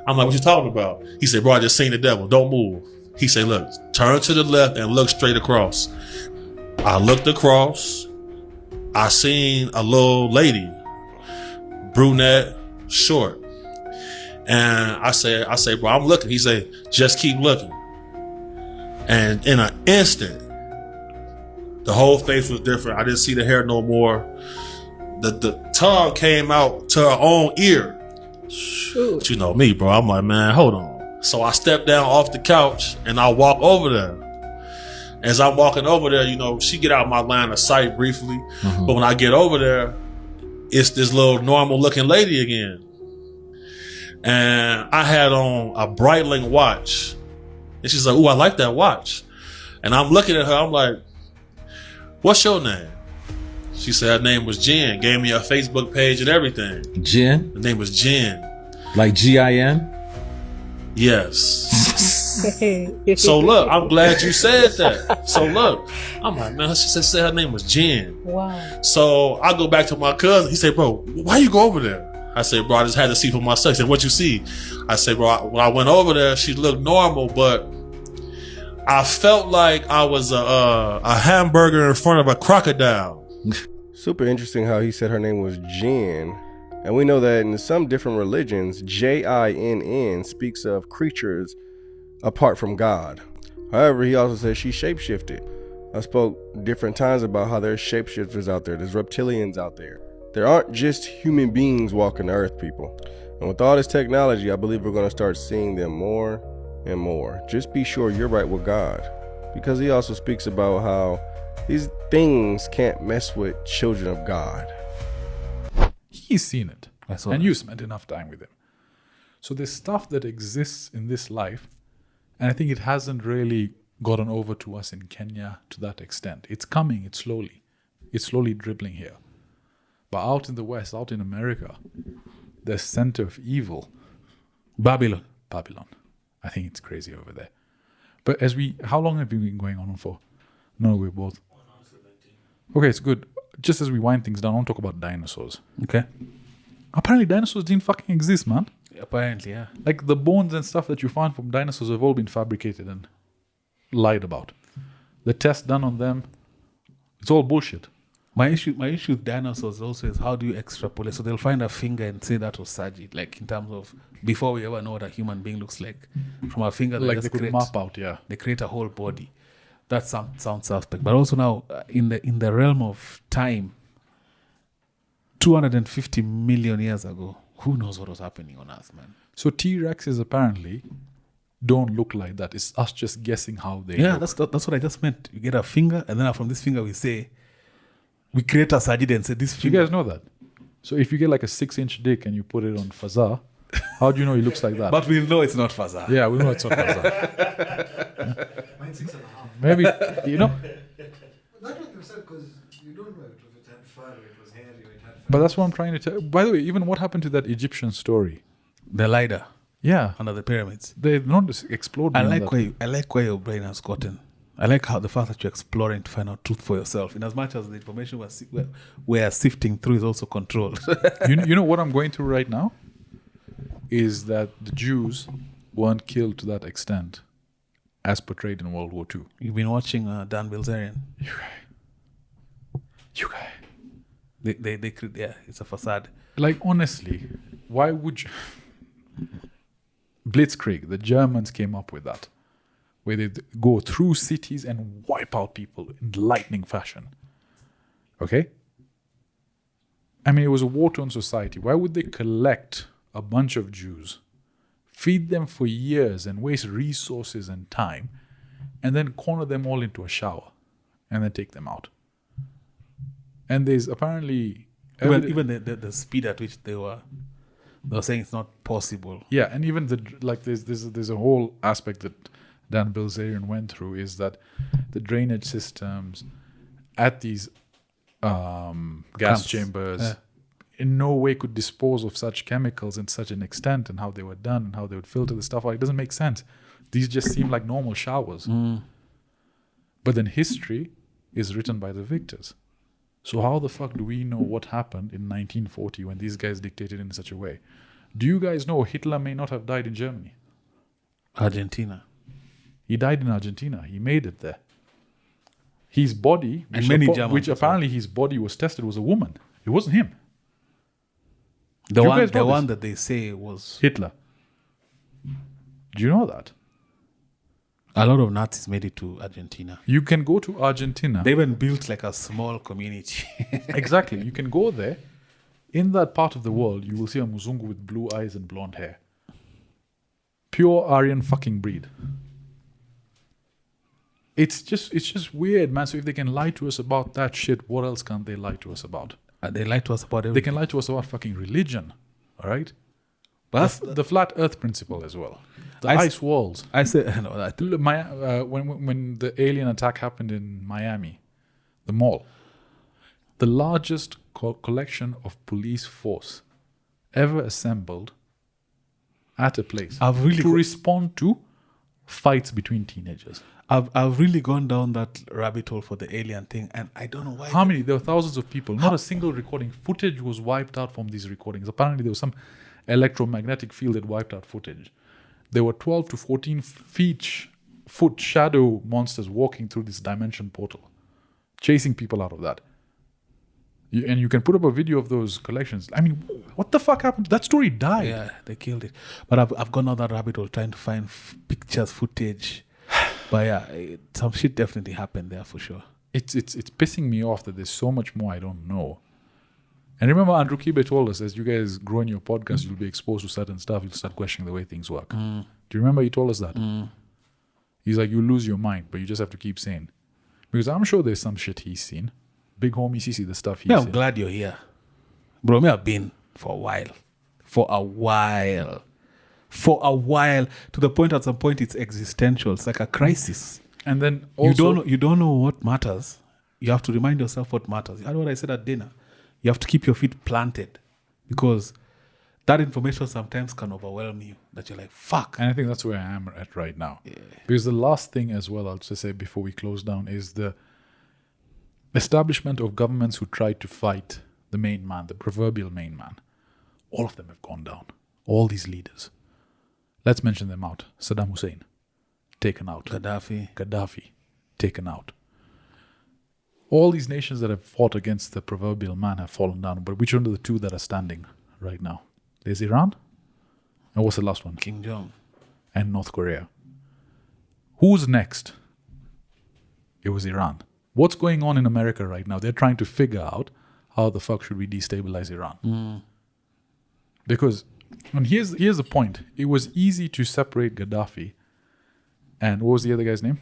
I'm like, what you talking about? He said, bro, I just seen the devil. Don't move. He said, look, turn to the left and look straight across. I looked across. I seen a little lady, brunette, short. And I say, bro, I'm looking. He said, just keep looking. And in an instant, the whole face was different. I didn't see the hair no more. The tongue came out to her own ear. Shoot. But you know me, bro. I'm like, man, hold on. So I stepped down off the couch and I walk over there. As I'm walking over there, you know, she get out my line of sight briefly. Mm-hmm. But when I get over there, it's this little normal looking lady again. And I had on a Breitling watch. And she's like, ooh, I like that watch. And I'm looking at her, I'm like, what's your name? She said her name was Jinn. Gave me her Facebook page and everything. Jinn? Her name was Jinn. Like G-I-N? Yes. So look, I'm glad you said that. So look, I'm like, man, she said her name was Jinn. Wow. So I go back to my cousin. He said, bro, why you go over there? I said, bro, I just had to see for myself. He said, what you see? I said, bro, when I went over there, she looked normal, but I felt like I was a hamburger in front of a crocodile. Super interesting how he said her name was Jinn. And we know that in some different religions, Jinn speaks of creatures apart from God. However, he also says she shapeshifted. I spoke different times about how there's shapeshifters out there. There's reptilians out there. There aren't just human beings walking the earth, people. And with all this technology, I believe we're going to start seeing them more and more. Just be sure you're right with God. Because he also speaks about how these things can't mess with children of God. He's seen it. And that. you spent enough time with him. So there's stuff that exists in this life, and I think it hasn't really gotten over to us in Kenya to that extent. It's coming, it's slowly dribbling here. But out in the West, out in America, the center of evil, Babylon. I think it's crazy over there. But how long have we been going on for? No, we're both. Okay, it's good. Just as we wind things down, I want to talk about dinosaurs. Okay. Apparently dinosaurs didn't fucking exist, man. Apparently, yeah. Like the bones and stuff that you find from dinosaurs have all been fabricated and lied about. The tests done on them, it's all bullshit. My issue with dinosaurs also is how do you extrapolate? So they'll find a finger and say that was Sajid, like in terms of before we ever know what a human being looks like. From a finger, Like they could map out, yeah. They create a whole body. That sounds suspect. But also now, in the realm of time, 250 million years ago, who knows what was happening on Earth, man? So T-Rexes apparently don't look like that. It's us just guessing how they Yeah, look. that's what I just meant. You get a finger, and then from this finger we create a Sajid and say this Do you finger. guys know that? So if you get like a 6-inch dick and you put it on Fazar, how do you know he looks like that? But we'll know it's not Fazar. Yeah, we know it's not Fazar. Mine's 6.5. Maybe, you know. That was yourself because you don't know if it had fur or it was hairy or it had fur. But that's what I'm trying to tell. By the way, even what happened to that Egyptian story? The LiDAR Yeah. under the pyramids. They've not just exploded. I like where your brain has gotten. I like how the fact that you're exploring to find out truth for yourself, in as much as the information we're sifting through is also controlled. you know what I'm going through right now? Is that the Jews weren't killed to that extent as portrayed in World War II. You've been watching Dan Bilzerian. You guys. They yeah, it's a facade. Like, honestly, why would you... Blitzkrieg, the Germans came up with that, where they go through cities and wipe out people in lightning fashion. Okay? I mean, it was a war-torn society. Why would they collect a bunch of Jews, feed them for years and waste resources and time, and then corner them all into a shower and then take them out? And there's apparently... Even the speed at which they were They were saying it's not possible. Yeah, and even there's a whole aspect that Dan Bilzerian went through is that the drainage systems at these gas Camps. chambers in no way could dispose of such chemicals in such an extent, and how they were done and how they would filter the stuff out. It doesn't make sense. These just seem like normal showers. But then history is written by the victors. So how the fuck do we know what happened in 1940 when these guys dictated in such a way? Do you guys know Hitler may not have died in Germany? Argentina. He died in Argentina. He made it there. His body, And many Germans which as apparently his body was tested, was a woman. It wasn't him. The You one, guys know the this? one that they say was Hitler. Do you know that? a lot of Nazis made it to Argentina. You can go to Argentina. They even built like a small community. Exactly. You can go there. In that part of the world, you will see a Muzungu with blue eyes and blonde hair. Pure Aryan fucking breed. It's just weird, man. So if they can lie to us about that shit, what else can they lie to us about? They lied to us about everything. They can lie to us about fucking religion. All right? But The flat earth principle as well. The I s- ice walls. I said, no, that, Look, when the alien attack happened in Miami, the mall, the largest collection of police force ever assembled at a place I've really to respond to fights between teenagers. I've really gone down that rabbit hole for the alien thing, and I don't know why. How many? There were thousands of people. Not a single recording. Footage was wiped out from these recordings. Apparently, there was some electromagnetic field that wiped out footage. There were 12 to 14 foot shadow monsters walking through this dimension portal, chasing people out of that. And you can put up a video of those collections. I mean, what the fuck happened? That story died. Yeah, they killed it. But I've gone down that rabbit hole trying to find pictures, footage. But yeah, some shit definitely happened there for sure. It's pissing me off that there's so much more I don't know. And remember, Andrew Kibe told us, as you guys grow in your podcast, you'll be exposed to certain stuff. You'll start questioning the way things work. Do you remember he told us that? He's like, you lose your mind, but you just have to keep saying. Because I'm sure there's some shit he's seen. Big homie CC, the stuff he's Yeah, I'm seen. glad you're here. Bro, me have been for a while. For a while. To the point, at some point, it's existential. It's like a crisis. And then also, You don't know what matters. You have to remind yourself what matters. You know what I said at dinner? You have to keep your feet planted, because that information sometimes can overwhelm you, that you're like, fuck. and I think that's where I am at right now. Because the last thing as well, I'll just say before we close down, is the establishment of governments who tried to fight the main man, the proverbial main man. All of them have gone down. All these leaders. Let's mention them out. Saddam Hussein, taken out. Gaddafi, taken out. All these nations that have fought against the proverbial man have fallen down. But which one are the two that are standing right now? There's Iran. And what's the last one? Kim Jong. And North Korea. Who's next? It was Iran. What's going on in America right now? They're trying to figure out how the fuck should we destabilize Iran. Because, and here's the point. It was easy to separate Gaddafi and what was the other guy's name?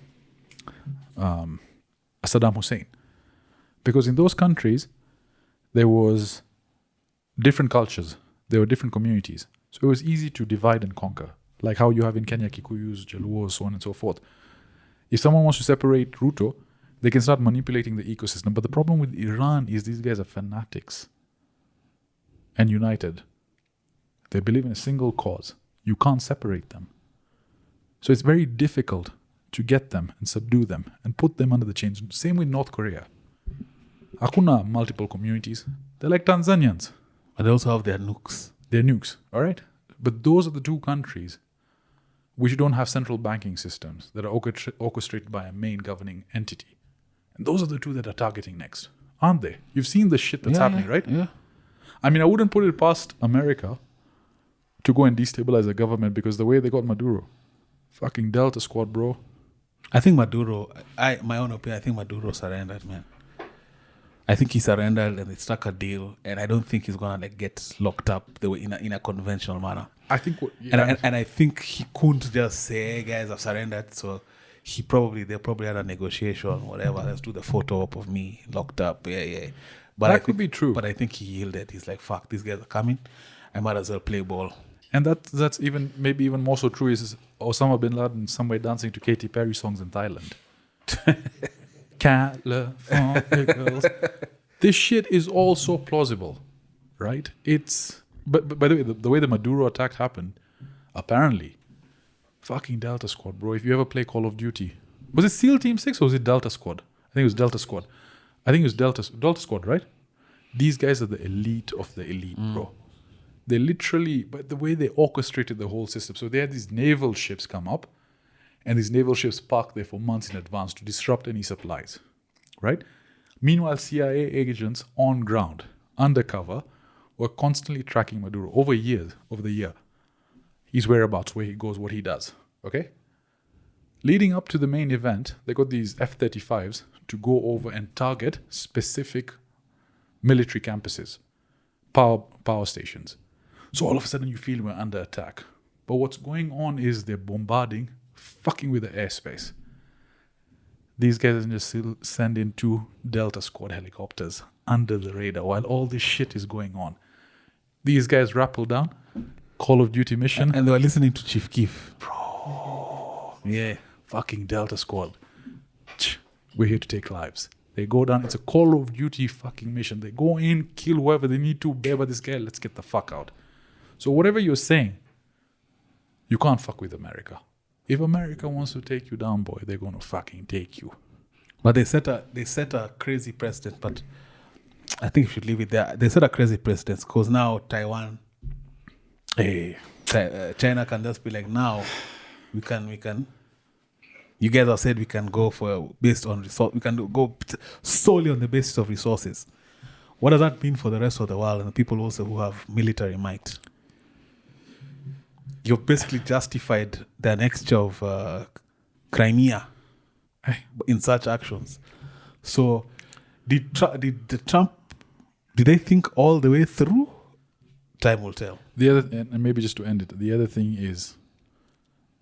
Saddam Hussein. Because in those countries, there was different cultures. There were different communities. So it was easy to divide and conquer. Like how you have in Kenya, Kikuyus, Jaluos, so on and so forth. If someone wants to separate Ruto, they can start manipulating the ecosystem. But the problem with Iran is these guys are fanatics and united. They believe in a single cause. You can't separate them. So it's very difficult to get them and subdue them and put them under the chains. Same with North Korea. Hakuna multiple communities. They're like Tanzanians. And they also have their nukes. They're nukes, all right? But those are the two countries which don't have central banking systems that are orchestrated by a main governing entity. And those are the two that are targeting next, aren't they? You've seen the shit that's happening, right? Yeah. I mean, I wouldn't put it past America to go and destabilize the government, because the way they got Maduro, fucking Delta Squad, bro. I think Maduro, my own opinion, I think Maduro surrendered, man. I think he surrendered and they struck a deal, and I don't think he's gonna get locked up the way in a conventional manner. I think, and I think he couldn't just say, "Hey guys, I've surrendered." So they probably had a negotiation, whatever. Let's do the photo op of me locked up. Yeah. But That could be true. But I think he yielded. He's like, "Fuck, these guys are coming. I might as well play ball. And that's even maybe even more so true is Osama bin Laden somewhere dancing to Katy Perry songs in Thailand. California girls. This shit is all so plausible, right? It's but by the way, the way the Maduro attack happened, apparently, fucking Delta Squad, bro. If you ever play Call of Duty, was it SEAL Team 6 or was it Delta Squad? I think it was Delta Squad. I think it was Delta Squad, right? These guys are the elite of the elite, bro. They literally, but the way they orchestrated the whole system. So they had these naval ships come up, and these naval ships parked there for months in advance to disrupt any supplies, right? Meanwhile, CIA agents on ground, undercover, were constantly tracking Maduro over the year. His whereabouts, where he goes, what he does, okay? Leading up to the main event, they got these F-35s to go over and target specific military campuses, power stations. So all of a sudden you feel we're under attack. But what's going on is they're bombarding, fucking with the airspace. These guys are just sending 2 Delta Squad helicopters under the radar while all this shit is going on. These guys rappel down, Call of Duty mission. And they were listening to Chief Keef. Bro. Yeah. Fucking Delta Squad. We're here to take lives. They go down. It's a Call of Duty fucking mission. They go in, kill whoever they need to, bear by this guy. Let's get the fuck out. So whatever you're saying, you can't fuck with America. If America wants to take you down, boy, they're going to fucking take you. But they set a crazy precedent. But I think you should leave it there. They set a crazy precedent because now Taiwan, China can just be like, now we can. You guys have said we can go based on resource. We can go solely on the basis of resources. What does that mean for the rest of the world and the people also who have military might? You've basically justified the annexure of Crimea in such actions. So, did they think all the way through? Time will tell. The other, and maybe just to end it, the other thing is,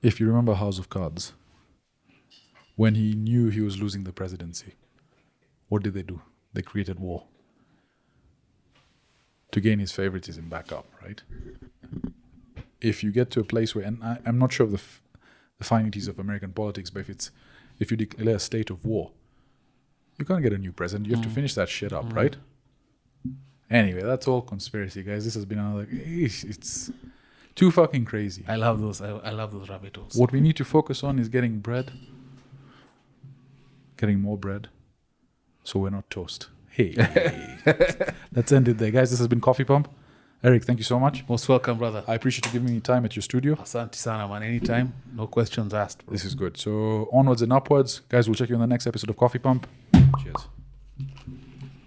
if you remember House of Cards, when he knew he was losing the presidency, what did they do? They created war to gain his favoritism back up, right? If you get to a place where, and I'm not sure of the finities of American politics, but if you declare a state of war, you can't get a new president. You have to finish that shit up, right? Anyway, that's all conspiracy, guys. This has been another. It's too fucking crazy. I love those. I love those rabbit holes. What we need to focus on is getting bread, getting more bread, so we're not toast. Hey, let's end it there, guys. This has been Coffee Pump. Eric, thank you so much. Most welcome, brother. I appreciate you giving me time at your studio. Asante sana, man. Anytime. No questions asked, bro. This is good. So onwards and upwards. Guys, we'll check you on the next episode of Coffee Pump. Cheers.